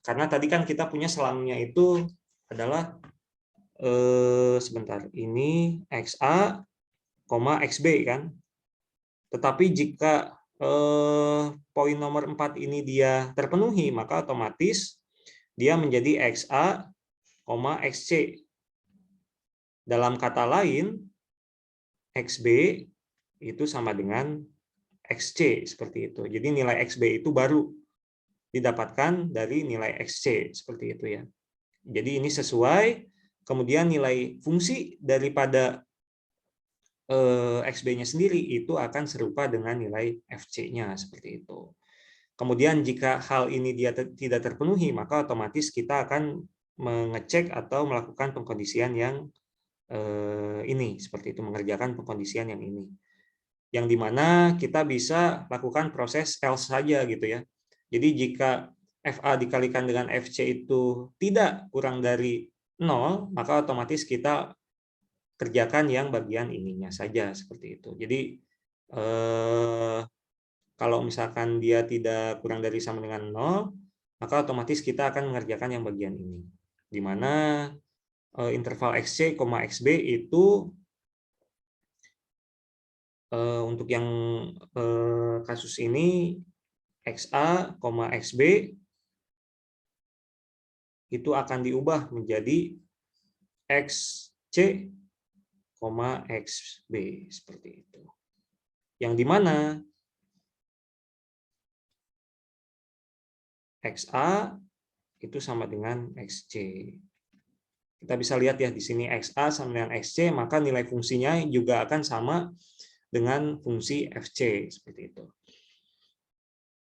karena tadi kan kita punya selangnya itu adalah sebentar, ini XA, XB kan. Tetapi jika poin nomor 4 ini dia terpenuhi, maka otomatis dia menjadi XA, XC. Dalam kata lain, XB itu sama dengan XC, seperti itu. Jadi nilai XB itu baru didapatkan dari nilai XC, seperti itu ya. Jadi ini sesuai, kemudian nilai fungsi daripada XB-nya sendiri itu akan serupa dengan nilai FC-nya, seperti itu. Kemudian jika hal ini dia tidak terpenuhi, maka otomatis kita akan mengecek atau melakukan pengkondisian yang ini, seperti itu, mengerjakan pengkondisian yang ini. Yang dimana kita bisa lakukan proses else saja gitu ya. Jadi jika FA dikalikan dengan FC itu tidak kurang dari 0, maka otomatis kita kerjakan yang bagian ininya saja, seperti itu. Jadi kalau misalkan dia tidak kurang dari sama dengan 0, maka otomatis kita akan mengerjakan yang bagian ini, di mana interval XC, XB itu untuk yang kasus ini XA, XB itu akan diubah menjadi XC, XB, seperti itu. Yang dimana XA itu sama dengan XC. Kita bisa lihat ya di sini XA sama dengan XC, maka nilai fungsinya juga akan sama dengan fungsi FC, seperti itu.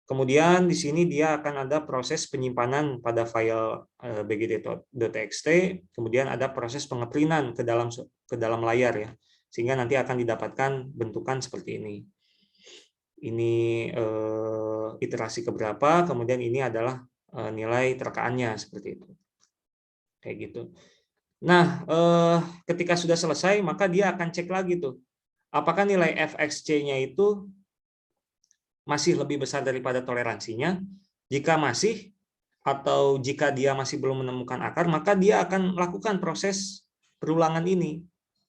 Kemudian di sini dia akan ada proses penyimpanan pada file bgd.txt, kemudian ada proses pengeprinan ke dalam layar ya, sehingga nanti akan didapatkan bentukan seperti ini. Ini iterasi keberapa, kemudian ini adalah nilai terkaannya, seperti itu. Kayak gitu. Nah, ketika sudah selesai, maka dia akan cek lagi tuh, apakah nilai fxc-nya itu masih lebih besar daripada toleransinya. Jika masih, atau jika dia masih belum menemukan akar, maka dia akan melakukan proses perulangan ini.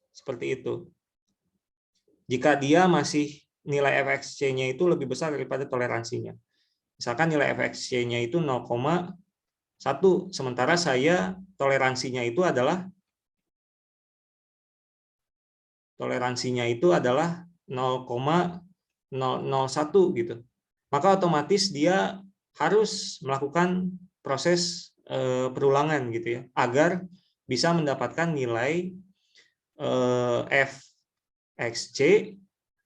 Seperti itu. Jika dia masih nilai fxc-nya itu lebih besar daripada toleransinya. Misalkan nilai fxc-nya itu 0,1, sementara saya toleransinya itu adalah 0,001 gitu. Maka otomatis dia harus melakukan proses perulangan gitu ya, agar bisa mendapatkan nilai fxc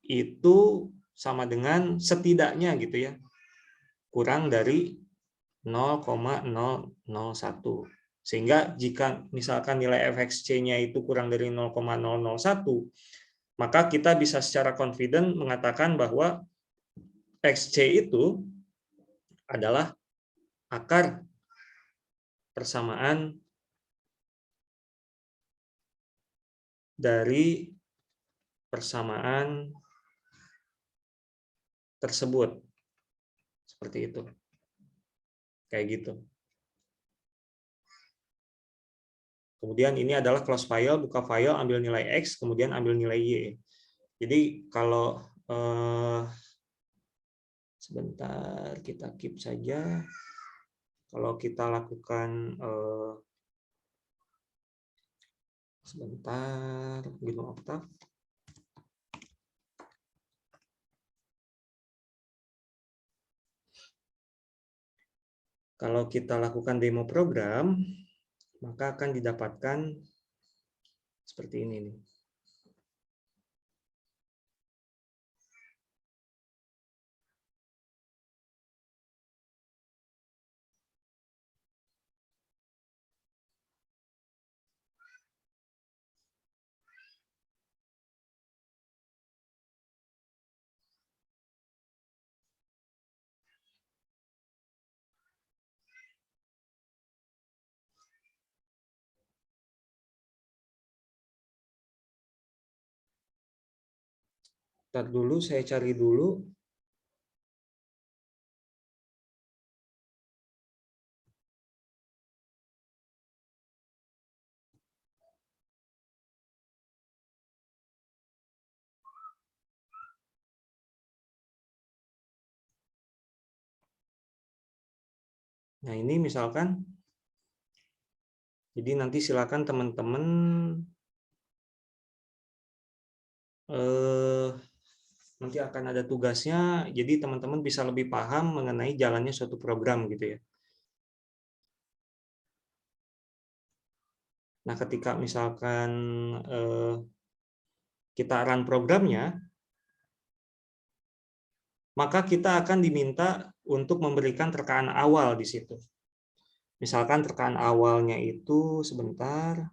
itu sama dengan setidaknya gitu ya, kurang dari 0,001. Sehingga jika misalkan nilai fxc-nya itu kurang dari 0,001, maka kita bisa secara confident mengatakan bahwa XC itu adalah akar persamaan dari persamaan tersebut. Seperti itu. Kayak gitu. Kemudian ini adalah close file, buka file, ambil nilai X, kemudian ambil nilai Y. Jadi kalau sebentar kita keep saja. Kalau kita lakukan sebentar, GNU Octave. Kalau kita lakukan demo program, maka akan didapatkan seperti ini nih. Ntar dulu saya cari dulu. Nah, ini misalkan, jadi nanti silakan teman-teman nanti akan ada tugasnya, jadi teman-teman bisa lebih paham mengenai jalannya suatu program gitu ya. Nah, ketika misalkan kita run programnya, maka kita akan diminta untuk memberikan terkaan awal di situ. Misalkan terkaan awalnya itu sebentar.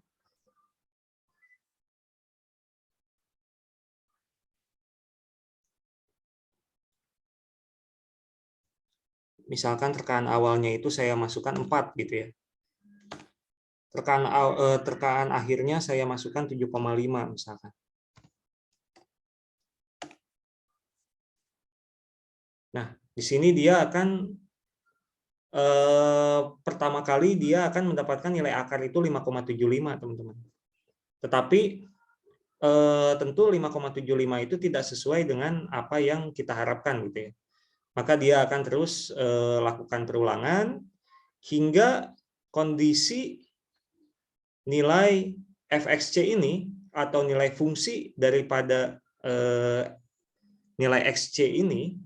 Misalkan terkaan awalnya itu saya masukkan 4 gitu ya. Terkaan akhirnya saya masukkan 7,5 misalkan. Nah, di sini dia akan pertama kali dia akan mendapatkan nilai akar itu 5,75 teman-teman. Tetapi tentu 5,75 itu tidak sesuai dengan apa yang kita harapkan gitu ya. Maka dia akan terus lakukan perulangan hingga kondisi nilai fxc ini atau nilai fungsi daripada nilai xc ini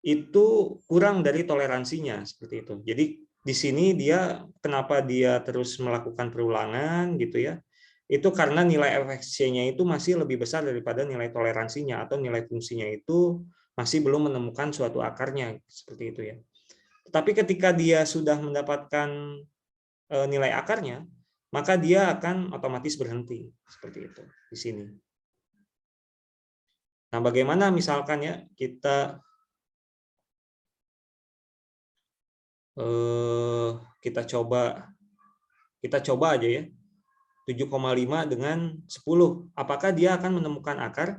itu kurang dari toleransinya seperti itu. Jadi di sini dia kenapa dia terus melakukan perulangan gitu ya? Itu karena nilai fxc-nya itu masih lebih besar daripada nilai toleransinya atau nilai fungsinya itu masih belum menemukan suatu akarnya seperti itu ya. Tapi ketika dia sudah mendapatkan nilai akarnya, maka dia akan otomatis berhenti seperti itu di sini. Nah, bagaimana misalkan ya kita kita coba aja ya 7,5 dengan 10. Apakah dia akan menemukan akar?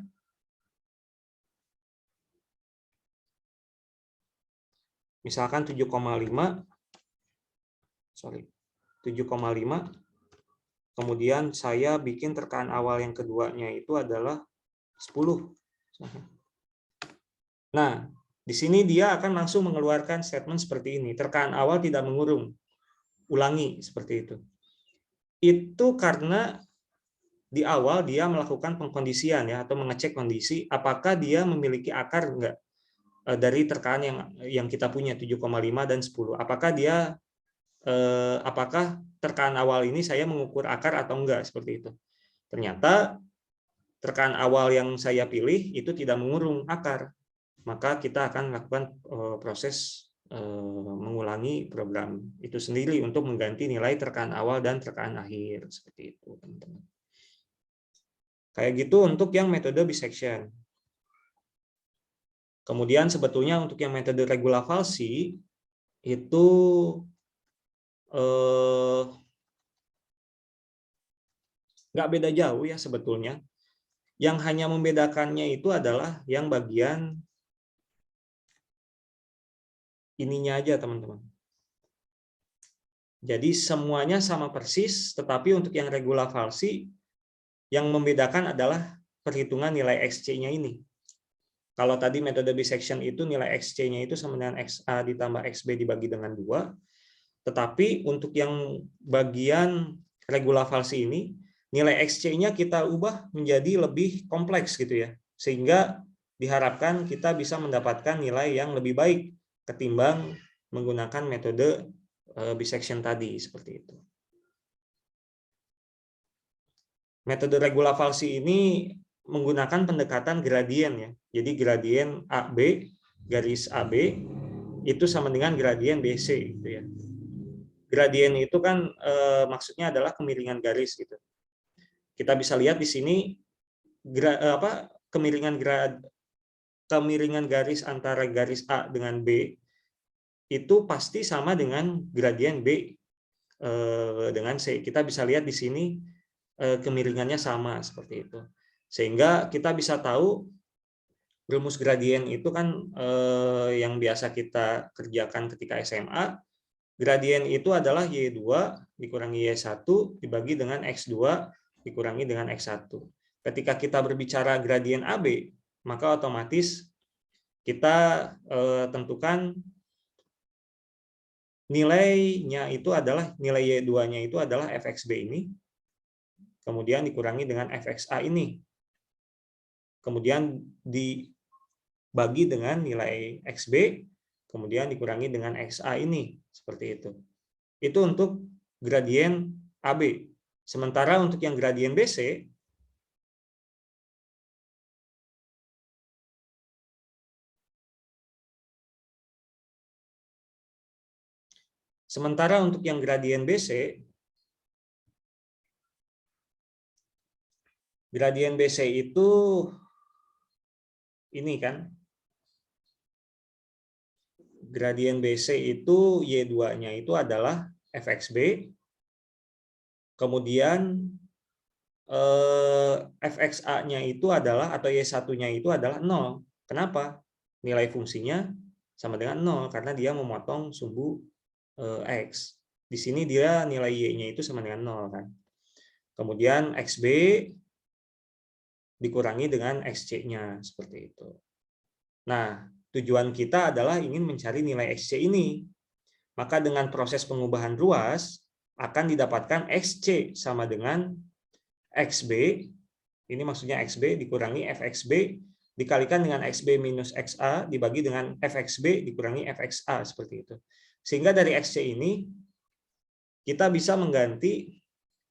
Misalkan 7,5 kemudian saya bikin terkaan awal yang keduanya itu adalah 10. Nah, di sini dia akan langsung mengeluarkan statement seperti ini. Terkaan awal tidak mengurung. Ulangi seperti itu. Itu karena di awal dia melakukan pengkondisian ya atau mengecek kondisi apakah dia memiliki akar enggak dari terkaan yang kita punya 7,5 dan 10. Apakah dia apakah terkaan awal ini saya mengukur akar atau enggak seperti itu. Ternyata terkaan awal yang saya pilih itu tidak mengurung akar. Maka kita akan melakukan proses mengulangi program itu sendiri untuk mengganti nilai terkaan awal dan terkaan akhir seperti itu, teman-teman. Kayak gitu untuk yang metode bisection. Kemudian sebetulnya untuk yang metode regula falsi itu nggak beda jauh ya sebetulnya. Yang hanya membedakannya itu adalah yang bagian ininya aja, teman-teman. Jadi semuanya sama persis, tetapi untuk yang regula falsi, yang membedakan adalah perhitungan nilai XC-nya ini. Kalau tadi metode bisection itu nilai XC-nya itu sama dengan XA ditambah XB dibagi dengan 2, tetapi untuk yang bagian regula falsi ini, nilai XC-nya kita ubah menjadi lebih kompleks gitu ya, sehingga diharapkan kita bisa mendapatkan nilai yang lebih baik ketimbang menggunakan metode bisection tadi seperti itu. Metode regula falsi ini menggunakan pendekatan gradien ya. Jadi gradien AB garis AB itu sama dengan gradien BC gitu ya. Gradien itu kan maksudnya adalah kemiringan garis gitu. Kita bisa lihat di sini kemiringan garis antara garis A dengan B itu pasti sama dengan gradien B dengan C. Kita bisa lihat di sini kemiringannya sama seperti itu. Sehingga kita bisa tahu rumus gradien itu kan yang biasa kita kerjakan ketika SMA. Gradien itu adalah Y2 dikurangi Y1 dibagi dengan X2 dikurangi dengan X1. Ketika kita berbicara gradien AB, maka otomatis kita tentukan nilainya itu adalah nilai Y2-nya itu adalah fxb ini, kemudian dikurangi dengan fxa ini, kemudian dibagi dengan nilai xb, kemudian dikurangi dengan xa ini, seperti itu. Itu untuk gradien AB. Sementara untuk yang gradien BC, gradien BC itu ini kan. Gradien BC itu Y2-nya itu adalah fxb, kemudian fxa-nya itu adalah, atau Y1-nya itu adalah 0. Kenapa? Nilai fungsinya sama dengan 0, karena dia memotong sumbu X. Di sini dia nilai Y-nya itu sama dengan 0 kan. Kemudian XB dikurangi dengan XC-nya, seperti itu. Nah, tujuan kita adalah ingin mencari nilai XC ini. Maka dengan proses pengubahan ruas akan didapatkan XC sama dengan XB, ini maksudnya XB dikurangi FXB dikalikan dengan XB minus XA dibagi dengan FXB dikurangi FXA, seperti itu. Sehingga dari XC ini kita bisa mengganti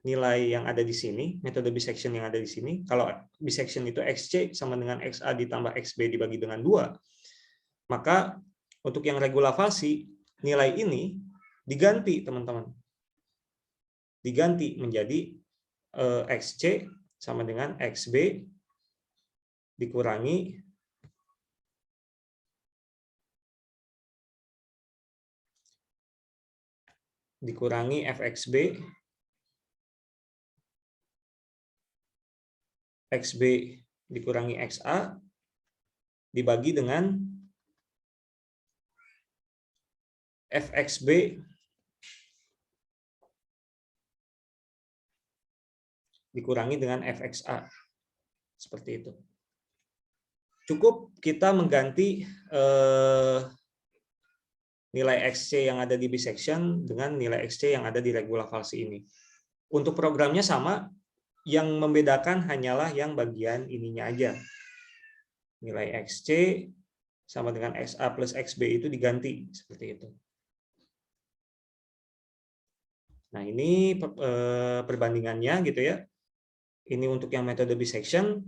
nilai yang ada di sini, metode bisection yang ada di sini. Kalau bisection itu XC sama dengan XA ditambah XB dibagi dengan 2, maka untuk yang regulavasi, nilai ini diganti, teman-teman. Diganti menjadi XC sama dengan XB dikurangi FXB, XB dikurangi XA dibagi dengan FXB dikurangi dengan FXA, seperti itu. Cukup kita mengganti nilai XC yang ada di bisection dengan nilai XC yang ada di regulavasi ini. Untuk programnya sama, yang membedakan hanyalah yang bagian ininya aja. Nilai XC sama dengan XA plus XB itu diganti, seperti itu. Nah, ini perbandingannya gitu ya. Ini untuk yang metode bisection.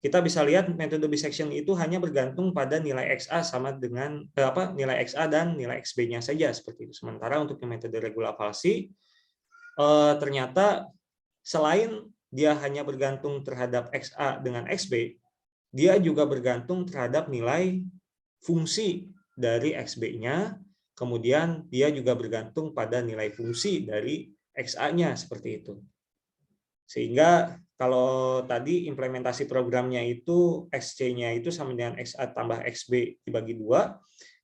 Kita bisa lihat metode bisection itu hanya bergantung pada nilai XA sama dengan nilai XA dan nilai XB-nya saja, seperti itu. Sementara untuk yang metode regulavasi ternyata selain dia hanya bergantung terhadap XA dengan XB, dia juga bergantung terhadap nilai fungsi dari XB-nya, kemudian dia juga bergantung pada nilai fungsi dari XA-nya, seperti itu. Sehingga kalau tadi implementasi programnya itu XC-nya itu sama dengan XA tambah XB dibagi 2,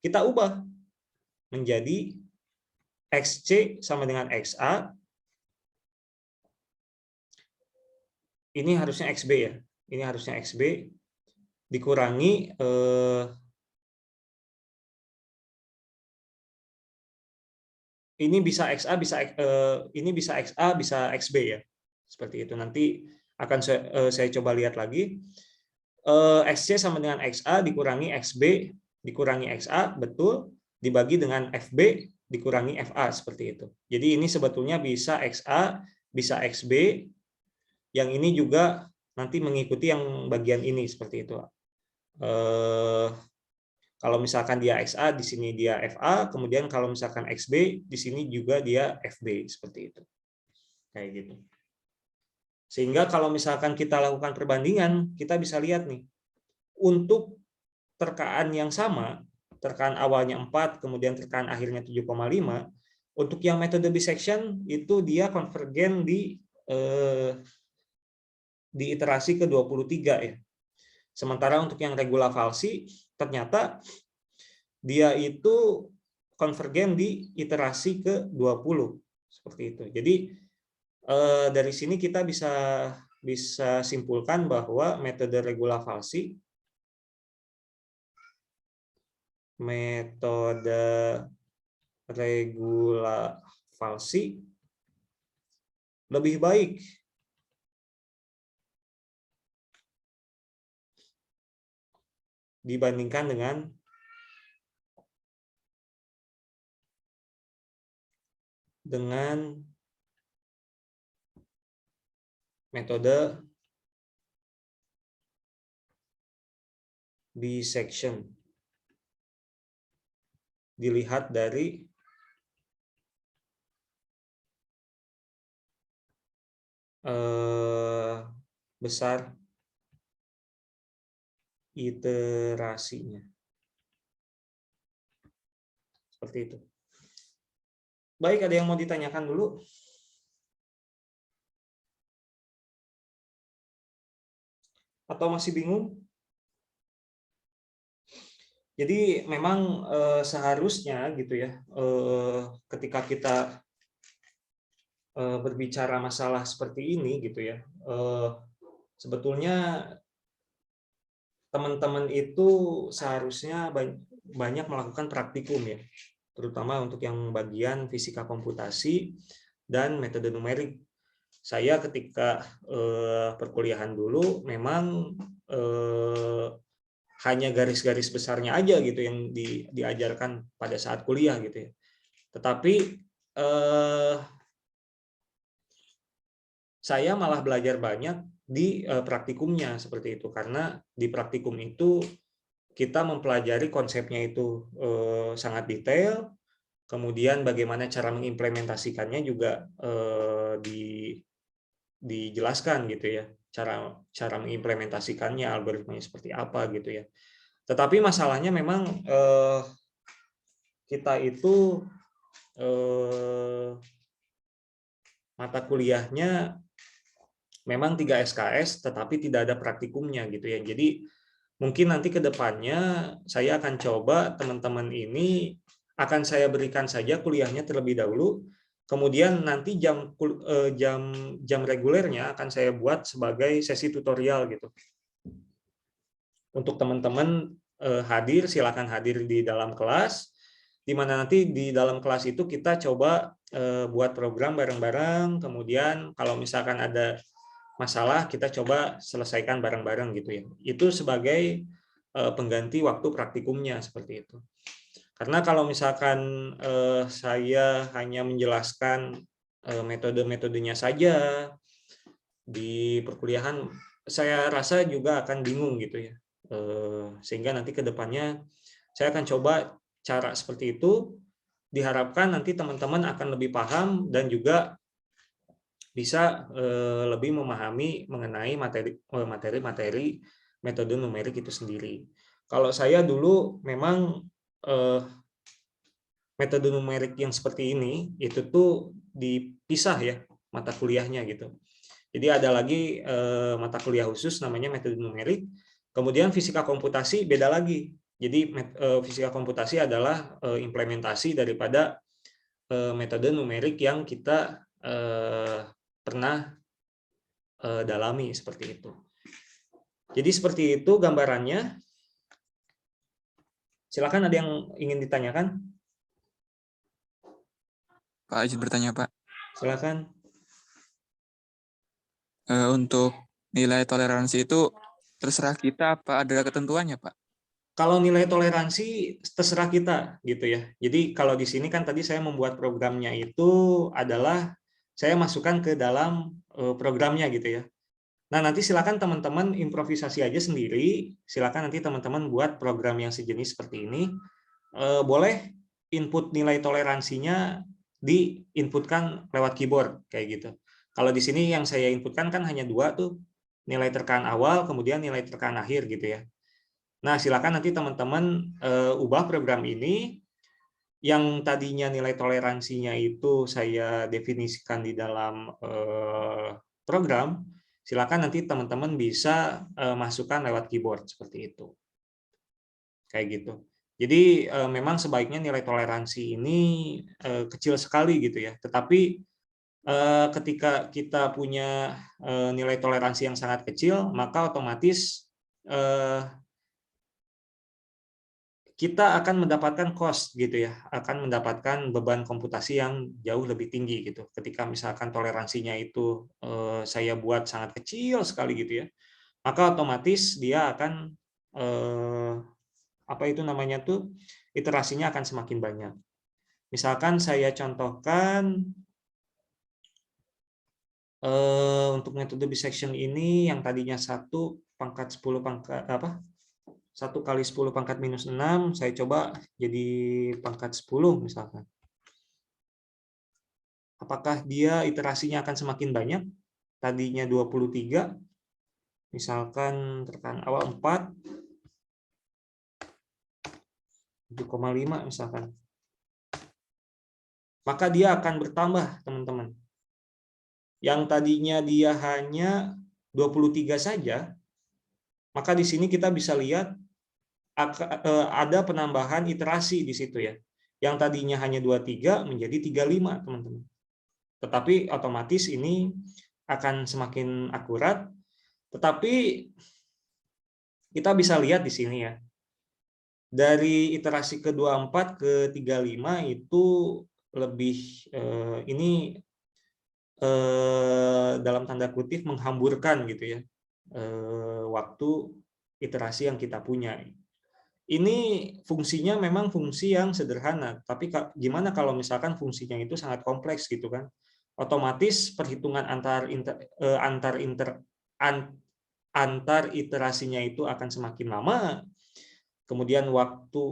kita ubah menjadi XC sama dengan XA. Ini harusnya XB ya. Ini harusnya XB dikurangi ini bisa XA ini bisa XA bisa XB ya. Seperti itu. Nanti akan saya coba lihat lagi. XC sama dengan XA dikurangi XB dikurangi XA, betul, dibagi dengan FB dikurangi FA, seperti itu. Jadi ini sebetulnya bisa XA, bisa XB, yang ini juga nanti mengikuti yang bagian ini, seperti itu. Kalau misalkan dia XA, di sini dia FA, kemudian kalau misalkan XB, di sini juga dia FB, seperti itu. Kayak gitu. Sehingga kalau misalkan kita lakukan perbandingan, kita bisa lihat nih, untuk terkaan yang sama, terkaan awalnya 4, kemudian terkaan akhirnya 7,5, untuk yang metode bisection, itu dia konvergen di iterasi ke-23 ya. Sementara untuk yang regula falsi, ternyata dia itu konvergen di iterasi ke-20. Seperti itu. Jadi dari sini kita bisa simpulkan bahwa metode regula falsi lebih baik dibandingkan dengan metode bisection. Dilihat dari besar iterasinya. Seperti itu. Baik, ada yang mau ditanyakan dulu? Atau masih bingung? Jadi memang seharusnya gitu ya, ketika kita berbicara masalah seperti ini gitu ya, sebetulnya teman-teman itu seharusnya banyak melakukan praktikum ya, terutama untuk yang bagian fisika komputasi dan metode numerik. Saya ketika perkuliahan dulu memang hanya garis-garis besarnya aja gitu yang diajarkan pada saat kuliah gitu ya. Tetapi saya malah belajar banyak di praktikumnya seperti itu, karena di praktikum itu kita mempelajari konsepnya itu sangat detail, kemudian bagaimana cara mengimplementasikannya juga dijelaskan gitu ya, cara mengimplementasikannya, algoritmanya seperti apa gitu ya. Tetapi masalahnya memang kita itu mata kuliahnya memang 3 SKS tetapi tidak ada praktikumnya gitu ya. Jadi mungkin nanti ke depannya saya akan coba teman-teman ini akan saya berikan saja kuliahnya terlebih dahulu. Kemudian nanti jam regulernya akan saya buat sebagai sesi tutorial gitu. Untuk teman-teman hadir, silakan hadir di dalam kelas, di mana nanti di dalam kelas itu kita coba buat program bareng-bareng, kemudian kalau misalkan ada masalah kita coba selesaikan bareng-bareng gitu ya. Itu sebagai pengganti waktu praktikumnya seperti itu. Karena kalau misalkan saya hanya menjelaskan metode-metodenya saja di perkuliahan, saya rasa juga akan bingung gitu ya. Sehingga nanti ke depannya saya akan coba cara seperti itu, diharapkan nanti teman-teman akan lebih paham dan juga bisa lebih memahami mengenai materi-materi metode numerik itu sendiri. Kalau saya dulu memang metode numerik yang seperti ini itu tuh dipisah ya mata kuliahnya gitu. Jadi ada lagi mata kuliah khusus namanya metode numerik. Kemudian fisika komputasi beda lagi. Jadi fisika komputasi adalah implementasi daripada metode numerik yang kita pernah dalami seperti itu. Jadi seperti itu gambarannya. Silakan, ada yang ingin ditanyakan? Pak, izin bertanya, Pak. Silakan. Untuk nilai toleransi itu terserah kita apa ada ketentuannya, Pak? Kalau nilai toleransi terserah kita gitu ya. Jadi kalau di sini kan tadi saya membuat programnya itu adalah saya masukkan ke dalam programnya gitu ya. Nah, nanti silakan teman-teman improvisasi aja sendiri. Silakan nanti teman-teman buat program yang sejenis seperti ini. Boleh input nilai toleransinya diinputkan lewat keyboard kayak gitu. Kalau di sini yang saya inputkan kan hanya 2 tuh, nilai tekan awal kemudian nilai tekan akhir gitu ya. Nah, silakan nanti teman-teman ubah program ini yang tadinya nilai toleransinya itu saya definisikan di dalam program, silakan nanti teman-teman bisa masukkan lewat keyboard seperti itu. Kayak gitu. Jadi memang sebaiknya nilai toleransi ini kecil sekali gitu ya. Tetapi ketika kita punya nilai toleransi yang sangat kecil, maka otomatis kita akan mendapatkan cost gitu ya, akan mendapatkan beban komputasi yang jauh lebih tinggi gitu. Ketika misalkan toleransinya itu saya buat sangat kecil sekali gitu ya, maka otomatis dia akan apa itu namanya tuh, iterasinya akan semakin banyak. Misalkan saya contohkan untuk metode bisection ini yang tadinya 1 pangkat 10 pangkat apa? 1 kali 10 pangkat minus 6, saya coba jadi pangkat 10 misalkan. Apakah dia iterasinya akan semakin banyak? Tadinya 23, misalkan tekanan awal 4, 7,5 misalkan. Maka dia akan bertambah, teman-teman. Yang tadinya dia hanya 23 saja, maka di sini kita bisa lihat ada penambahan iterasi di situ ya. Yang tadinya hanya 23 menjadi 35, teman-teman. Tetapi otomatis ini akan semakin akurat. Tetapi kita bisa lihat di sini ya. Dari iterasi ke-24 ke 35 itu lebih ini dalam tanda kutip menghamburkan gitu ya. Waktu iterasi yang kita punya. Ini fungsinya memang fungsi yang sederhana, tapi gimana kalau misalkan fungsinya itu sangat kompleks gitu kan? Otomatis perhitungan antar iterasinya itu akan semakin lama, kemudian waktu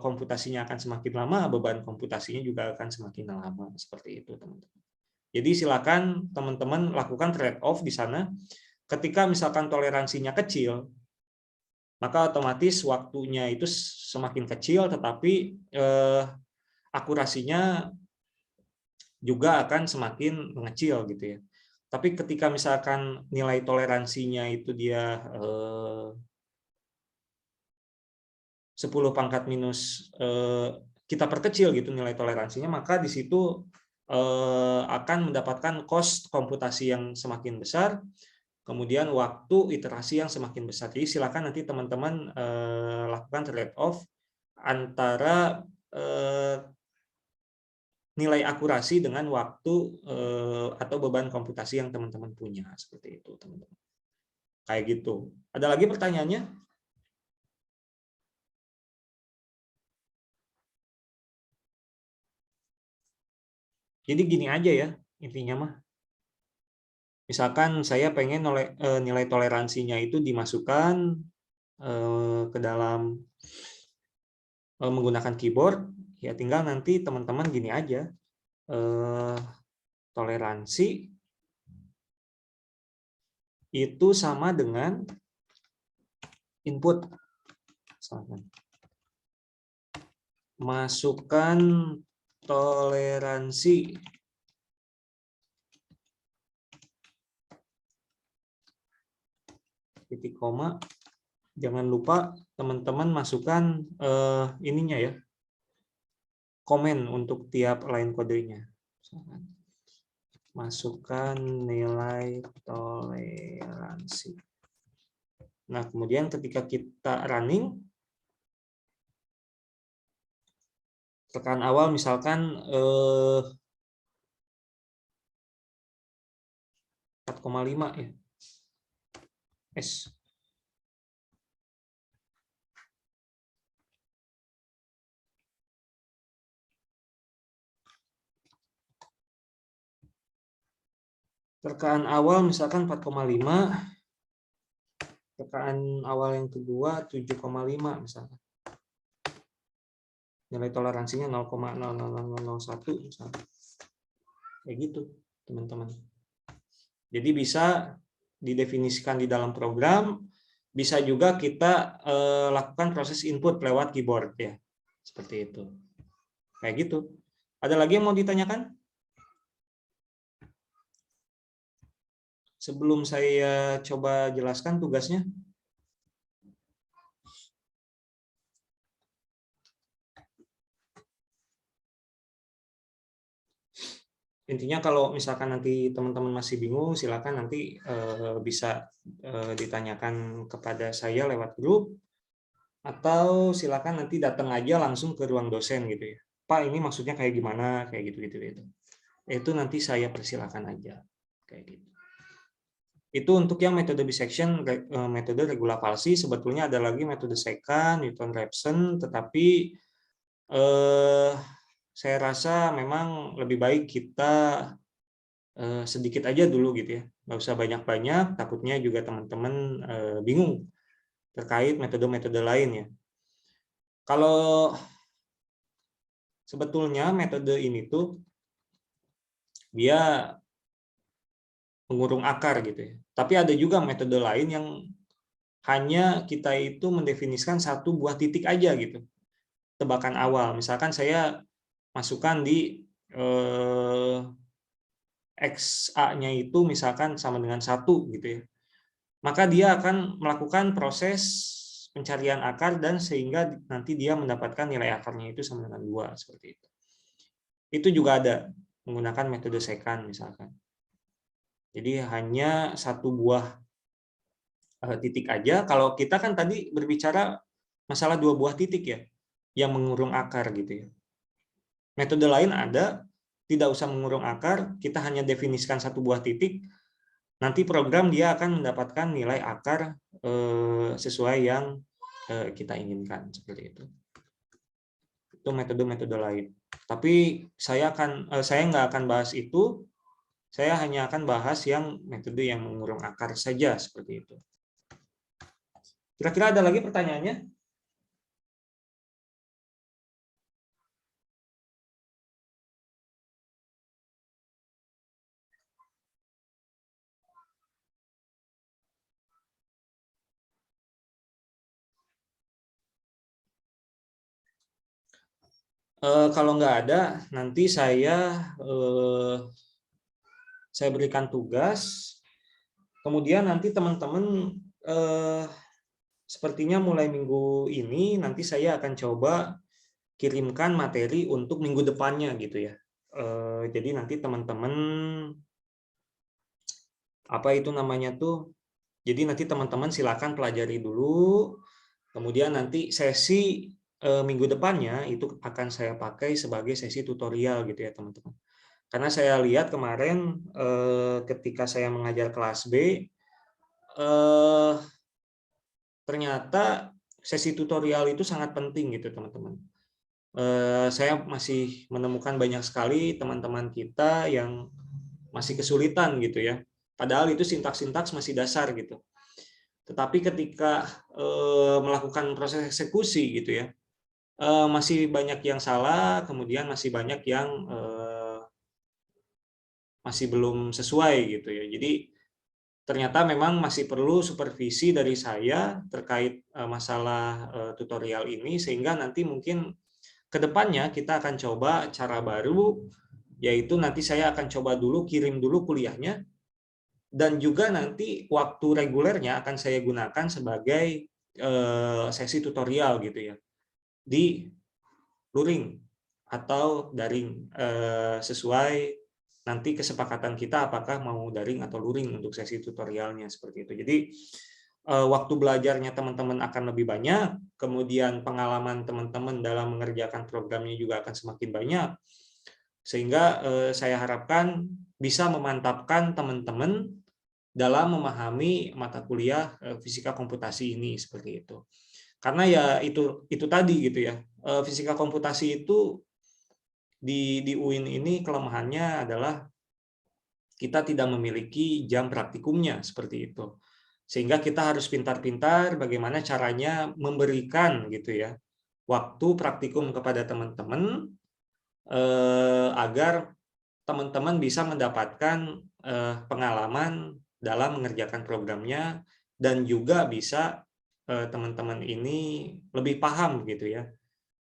komputasinya akan semakin lama, beban komputasinya juga akan semakin lama, seperti itu teman-teman. Jadi silakan teman-teman lakukan trade-off di sana. Ketika misalkan toleransinya kecil, maka otomatis waktunya itu semakin kecil, tetapi akurasinya juga akan semakin mengecil gitu ya. Tapi ketika misalkan nilai toleransinya itu dia 10 pangkat minus kita perkecil gitu nilai toleransinya, maka di situ akan mendapatkan cost komputasi yang semakin besar, kemudian waktu iterasi yang semakin besar. Jadi silakan nanti teman-teman lakukan trade-off antara nilai akurasi dengan waktu atau beban komputasi yang teman-teman punya, seperti itu teman-teman. Kayak gitu. Ada lagi pertanyaannya? Jadi gini aja ya intinya mah. Misalkan saya pengen nilai toleransinya itu dimasukkan ke dalam menggunakan keyboard, ya tinggal nanti teman-teman gini aja, toleransi itu sama dengan input. Masukkan toleransi titik koma. Jangan lupa teman-teman masukkan ininya ya, komen untuk tiap line kodenya. Masukkan nilai toleransi. Nah, kemudian ketika kita running, tekan awal misalkan 4,5 ya. S. Tekaan awal misalkan 4,5, tekaan awal yang kedua 7,5 misalkan. Nilai toleransinya 0,00001 misalkan. Kayak gitu, teman-teman. Jadi bisa didefinisikan di dalam program, bisa juga kita lakukan proses input lewat keyboard ya. Seperti itu. Kayak gitu. Ada lagi yang mau ditanyakan? sebelum saya coba jelaskan tugasnya. Intinya kalau misalkan nanti teman-teman masih bingung, silakan nanti bisa ditanyakan kepada saya lewat grup, atau silakan nanti datang aja langsung ke ruang dosen gitu ya. Pak, ini maksudnya kayak gimana, kayak gitu-gitu itu. Itu nanti saya persilakan aja kayak gitu. Itu untuk yang metode bisection, metode regula palsi. Sebetulnya ada lagi metode secant, Newton-Raphson, tetapi saya rasa memang lebih baik kita sedikit aja dulu gitu ya, nggak usah banyak-banyak, takutnya juga teman-teman bingung terkait metode-metode lain ya. Kalau sebetulnya metode ini tuh dia mengurung akar gitu ya, tapi ada juga metode lain yang hanya kita itu mendefinisikan satu buah titik aja gitu, tebakan awal. Misalkan saya masukkan di XA-nya itu misalkan sama dengan 1 gitu ya. Maka dia akan melakukan proses pencarian akar dan sehingga nanti dia mendapatkan nilai akarnya itu sama dengan 2 seperti itu. Itu juga ada menggunakan metode secant misalkan. Jadi hanya satu buah titik aja. Kalau kita kan tadi berbicara masalah 2 buah titik ya yang mengurung akar gitu ya. Metode lain ada, tidak usah mengurung akar, kita hanya definisikan satu buah titik. Nanti program dia akan mendapatkan nilai akar sesuai yang kita inginkan seperti itu. Itu metode-metode lain. Tapi saya nggak akan bahas itu. Saya hanya akan bahas yang metode yang mengurung akar saja seperti itu. Kira-kira ada lagi pertanyaannya? Kalau nggak ada, nanti saya berikan tugas. Kemudian nanti teman-teman sepertinya mulai minggu ini nanti saya akan coba kirimkan materi untuk minggu depannya gitu ya. Jadi nanti teman-teman apa itu namanya tuh? Jadi nanti teman-teman silakan pelajari dulu. Kemudian nanti sesi minggu depannya itu akan saya pakai sebagai sesi tutorial gitu ya teman-teman. Karena saya lihat kemarin ketika saya mengajar kelas B, ternyata sesi tutorial itu sangat penting gitu teman-teman. Saya masih menemukan banyak sekali teman-teman kita yang masih kesulitan gitu ya. Padahal itu sintaks-sintaks masih dasar gitu. Tetapi ketika melakukan proses eksekusi gitu ya, masih banyak yang salah, kemudian masih banyak yang masih belum sesuai gitu ya. Jadi ternyata memang masih perlu supervisi dari saya terkait masalah tutorial ini, sehingga nanti mungkin ke depannya kita akan coba cara baru, yaitu nanti saya akan coba dulu kirim dulu kuliahnya, dan juga nanti waktu regulernya akan saya gunakan sebagai sesi tutorial gitu ya, di luring atau daring, sesuai nanti kesepakatan kita apakah mau daring atau luring untuk sesi tutorialnya seperti itu. Jadi waktu belajarnya teman-teman akan lebih banyak, kemudian pengalaman teman-teman dalam mengerjakan programnya juga akan semakin banyak, sehingga saya harapkan bisa memantapkan teman-teman dalam memahami mata kuliah fisika komputasi ini seperti itu. Karena ya itu tadi gitu ya, fisika komputasi itu di UIN ini kelemahannya adalah kita tidak memiliki jam praktikumnya seperti itu. Sehingga kita harus pintar-pintar bagaimana caranya memberikan gitu ya waktu praktikum kepada teman-teman agar teman-teman bisa mendapatkan pengalaman dalam mengerjakan programnya, dan juga bisa teman-teman ini lebih paham gitu ya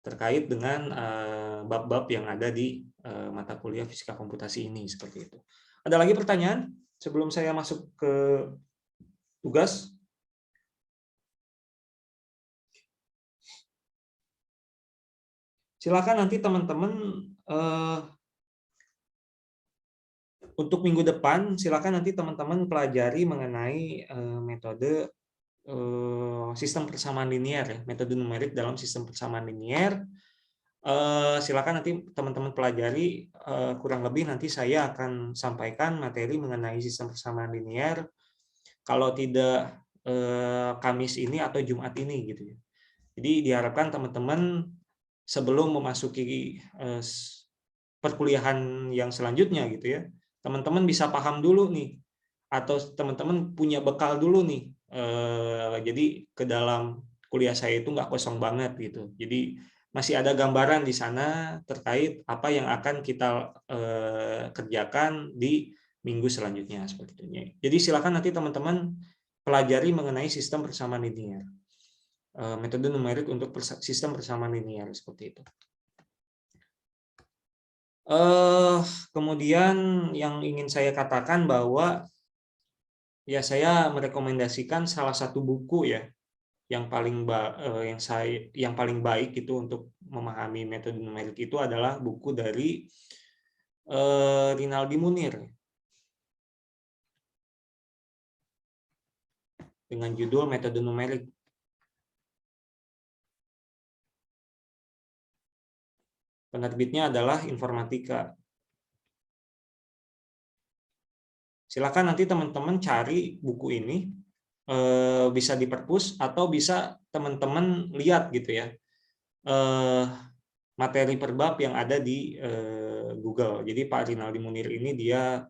terkait dengan bab-bab yang ada di mata kuliah fisika komputasi ini seperti itu. Ada lagi pertanyaan? sebelum saya masuk ke tugas. Silakan nanti teman-teman untuk minggu depan, silakan nanti teman-teman pelajari mengenai metode sistem persamaan linear, ya, metode numerik dalam sistem persamaan linear. Silakan nanti teman-teman pelajari, kurang lebih nanti saya akan sampaikan materi mengenai sistem persamaan linear, kalau tidak Kamis ini atau Jumat ini gitu ya. Jadi diharapkan teman-teman sebelum memasuki perkuliahan yang selanjutnya gitu ya, teman-teman bisa paham dulu nih, atau teman-teman punya bekal dulu nih. Jadi ke dalam kuliah saya itu nggak kosong banget gitu. Jadi masih ada gambaran di sana terkait apa yang akan kita kerjakan di minggu selanjutnya seperti itu. Jadi silakan nanti teman-teman pelajari mengenai sistem persamaan linear. Metode numerik untuk sistem persamaan linear seperti itu. Kemudian yang ingin saya katakan bahwa ya saya merekomendasikan salah satu buku ya yang paling baik itu untuk memahami metode numerik itu adalah buku dari Rinaldi Munir dengan judul Metode Numerik. Penerbitnya adalah Informatika. Silakan nanti teman-teman cari buku ini, bisa di perpus atau bisa teman-teman lihat gitu ya, materi per bab yang ada di Google. Jadi Pak Rinaldi Munir ini dia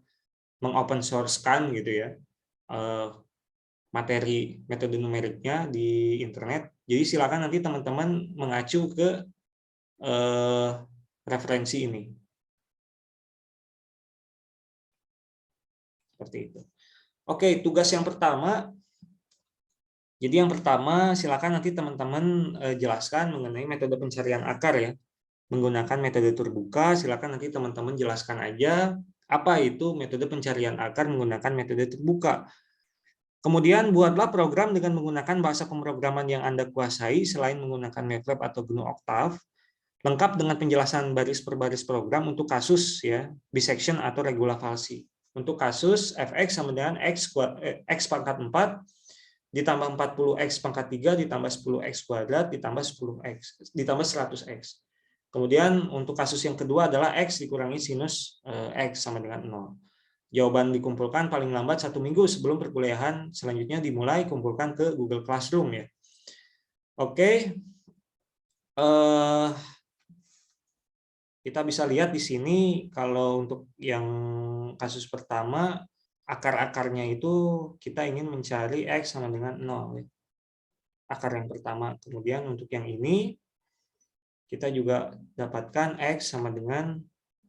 mengopen source-kan gitu ya, materi metode numeriknya di internet. Jadi silakan nanti teman-teman mengacu ke referensi ini. Seperti itu. Oke, tugas yang pertama. Jadi yang pertama, silakan nanti teman-teman jelaskan mengenai metode pencarian akar ya. Menggunakan metode terbuka, silakan nanti teman-teman jelaskan aja apa itu metode pencarian akar menggunakan metode terbuka. Kemudian buatlah program dengan menggunakan bahasa pemrograman yang Anda kuasai selain menggunakan MATLAB atau GNU Octave, lengkap dengan penjelasan baris per baris program untuk kasus ya bisection atau regula falsi. Untuk kasus fx sama dengan x pangkat 4 ditambah 40x pangkat 3 ditambah 10x kuadrat ditambah 10x ditambah 100x. Kemudian untuk kasus yang kedua adalah x dikurangi sinus x sama dengan 0. Jawaban dikumpulkan paling lambat 1 minggu sebelum perkuliahan selanjutnya dimulai, kumpulkan ke Google Classroom ya. Oke. Kita bisa lihat di sini kalau untuk yang kasus pertama akar-akarnya itu kita ingin mencari x sama dengan 0 ya. Akar yang pertama. Kemudian untuk yang ini kita juga dapatkan x sama dengan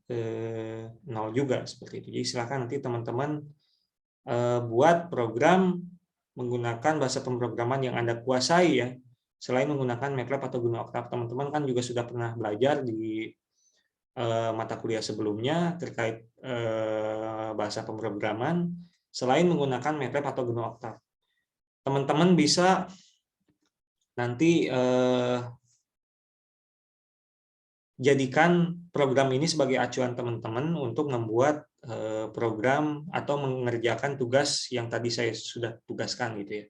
0 juga seperti itu. Jadi silakan nanti teman-teman buat program menggunakan bahasa pemrograman yang Anda kuasai ya. Selain menggunakan MATLAB atau GNU Octave, teman-teman kan juga sudah pernah belajar di mata kuliah sebelumnya terkait bahasa pemrograman selain menggunakan MATLAB atau GNU Octave. Teman-teman bisa nanti jadikan program ini sebagai acuan teman-teman untuk membuat program atau mengerjakan tugas yang tadi saya sudah tugaskan gitu ya.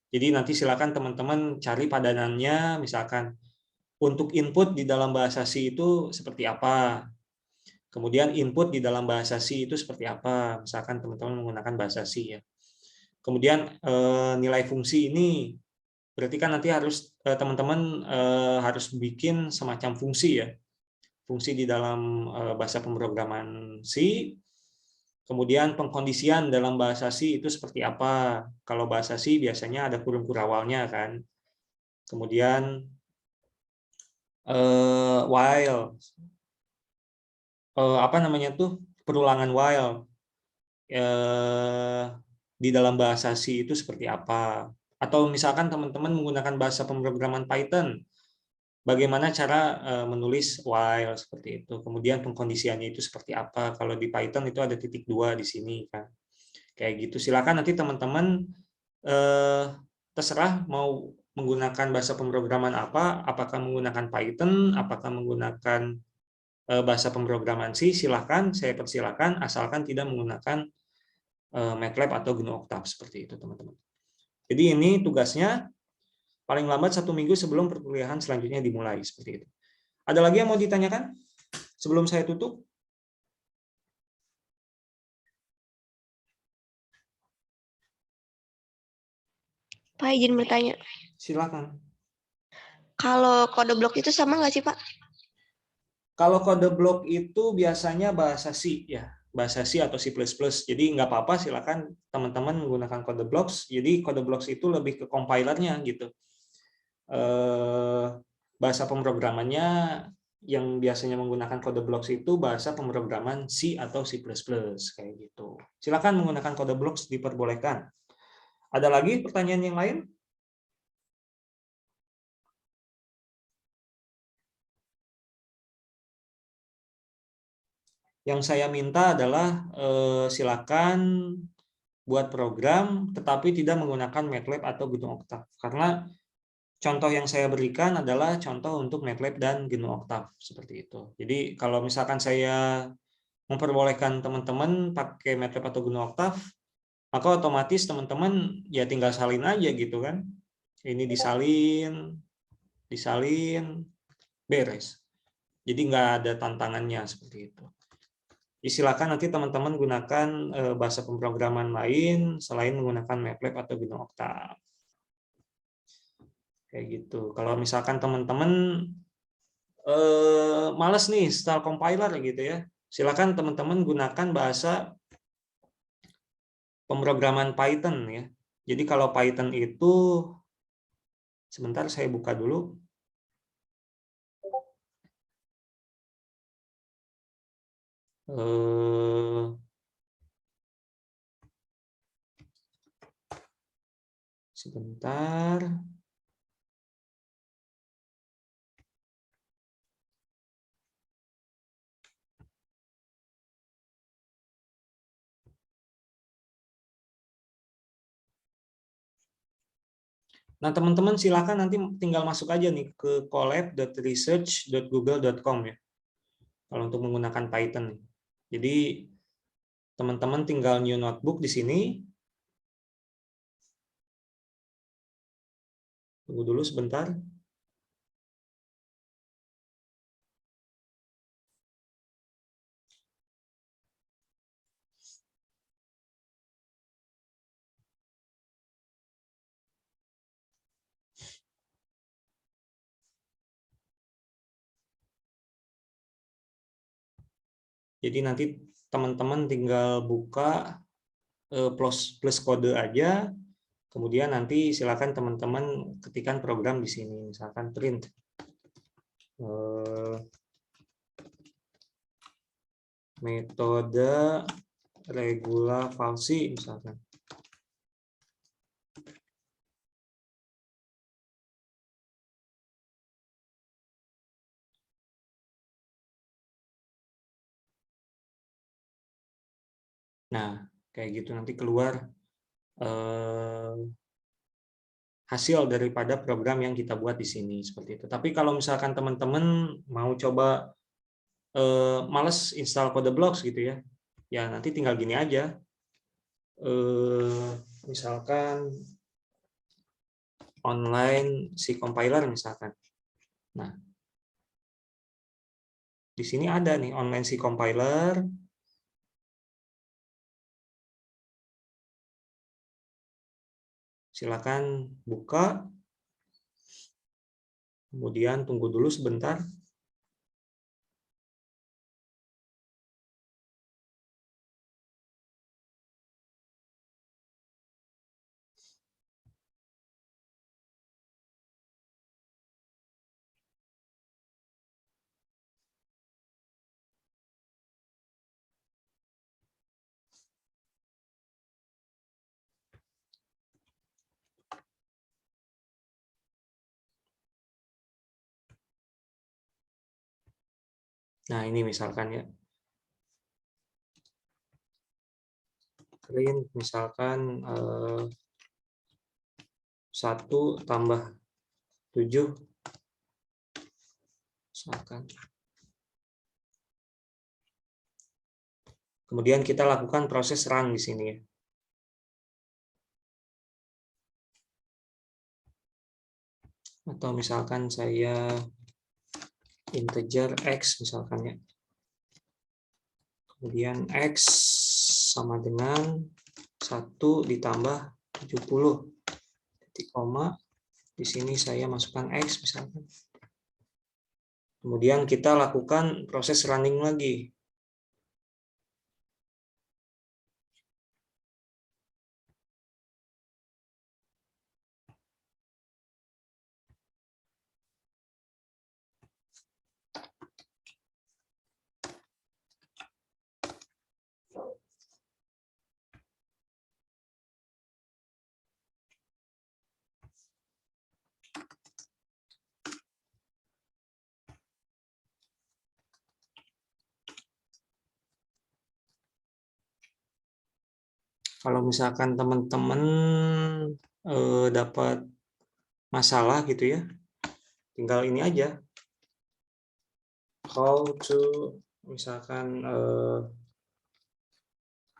Jadi nanti silakan teman-teman cari padanannya, misalkan untuk input di dalam bahasa C itu seperti apa. Kemudian input di dalam bahasa C itu seperti apa, misalkan teman-teman menggunakan bahasa C ya. Kemudian nilai fungsi ini berarti kan nanti harus teman-teman harus bikin semacam fungsi ya. Fungsi di dalam bahasa pemrograman C, kemudian pengkondisian dalam bahasa C itu seperti apa. Kalau bahasa C biasanya ada kurung kurawalnya kan. Kemudian while, apa namanya tuh, perulangan while di dalam bahasa C itu seperti apa. Atau misalkan teman-teman menggunakan bahasa pemrograman Python, bagaimana cara menulis while seperti itu. Kemudian pengkondisiannya itu seperti apa. Kalau di Python itu ada titik 2 di sini kan. Kayak gitu. Silakan nanti teman-teman terserah mau menggunakan bahasa pemrograman apa, apakah menggunakan Python, apakah menggunakan bahasa pemrograman C, silakan, saya persilakan, asalkan tidak menggunakan MATLAB atau GNU Octave seperti itu, teman-teman. Jadi ini tugasnya paling lambat 1 minggu sebelum perkuliahan selanjutnya dimulai, seperti itu. Ada lagi yang mau ditanyakan sebelum saya tutup? Pak, izin bertanya. Silakan. Kalau kode blok itu sama nggak sih, Pak? Kalau kode blok itu biasanya bahasa C ya, bahasa C atau C++. Jadi nggak apa-apa, silakan teman-teman menggunakan kode blocks. Jadi kode blocks itu lebih ke compilernya gitu. Bahasa pemrogramannya yang biasanya menggunakan kode blocks itu bahasa pemrograman C atau C++ kayak gitu. Silakan menggunakan kode blocks, diperbolehkan. Ada lagi pertanyaan yang lain? Yang saya minta adalah silakan buat program tetapi tidak menggunakan MATLAB atau GNU Octave. Karena contoh yang saya berikan adalah contoh untuk MATLAB dan GNU Octave seperti itu. Jadi kalau misalkan saya memperbolehkan teman-teman pakai MATLAB atau GNU Octave, maka otomatis teman-teman ya tinggal salin aja gitu kan. Ini disalin, beres. Jadi nggak ada tantangannya seperti itu. Silakan nanti teman-teman gunakan bahasa pemrograman lain selain menggunakan MATLAB atau GNU Octave. Kayak gitu. Kalau misalkan teman-teman males nih install compiler gitu ya, silakan teman-teman gunakan bahasa pemrograman Python ya. Jadi kalau Python itu, sebentar saya buka dulu. Sebentar. Nah, teman-teman silakan nanti tinggal masuk aja nih ke colab.research.google.com ya. Kalau untuk menggunakan Python. Jadi teman-teman tinggal new notebook di sini. Tunggu dulu sebentar. Jadi nanti teman-teman tinggal buka plus kode aja, kemudian nanti silakan teman-teman ketikkan program di sini, misalkan print metode regula falsi misalkan. Nah, kayak gitu nanti keluar hasil daripada program yang kita buat di sini seperti itu. Tapi kalau misalkan teman-teman mau coba males install kode blocks gitu ya, ya nanti tinggal gini aja. Misalkan online si compiler misalkan. Nah, di sini ada nih online si compiler. Silakan buka. Kemudian tunggu dulu sebentar. Nah, ini misalkan ya. print misalkan 1 tambah 7 misalkan. Kemudian kita lakukan proses run di sini ya. Atau misalkan saya integer x misalkan ya. Kemudian x sama dengan 1 ditambah 70. Titik koma. Di sini saya masukkan x misalkan. Kemudian kita lakukan proses running lagi. Kalau misalkan teman-teman dapat masalah gitu ya, tinggal ini aja. How to misalkan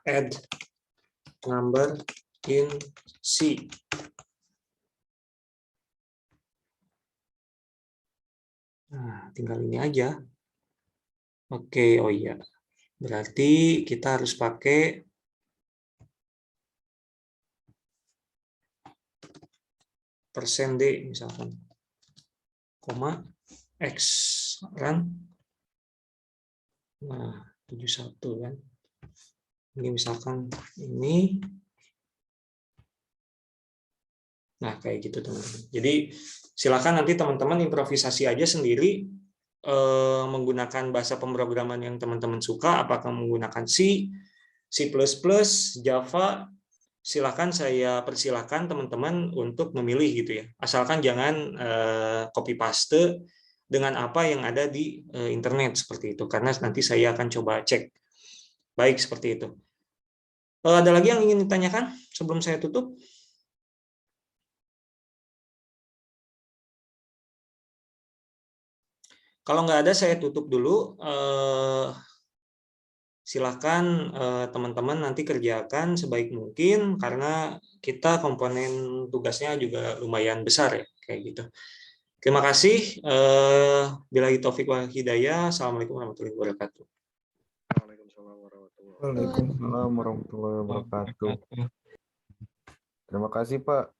add number in C. Nah, tinggal ini aja. Oke, oh iya. Berarti kita harus pakai %d misalkan. Koma X run. Nah, 71 kan. Ini misalkan ini. Nah, kayak gitu teman-teman. Jadi silakan nanti teman-teman improvisasi aja sendiri menggunakan bahasa pemrograman yang teman-teman suka, apakah menggunakan C, C++, Java, silakan saya persilakan teman-teman untuk memilih gitu ya. Asalkan jangan copy paste dengan apa yang ada di internet seperti itu, karena nanti saya akan coba cek. Baik, seperti itu. Ada lagi yang ingin ditanyakan sebelum saya tutup? Kalau nggak ada, saya tutup dulu. Silakan teman-teman nanti kerjakan sebaik mungkin, karena kita komponen tugasnya juga lumayan besar ya, kayak gitu. Terima kasih. Billahi taufik wal hidayah. Assalamualaikum warahmatullahi wabarakatuh. Waalaikumsalam warahmatullahi wabarakatuh. Terima kasih, Pak.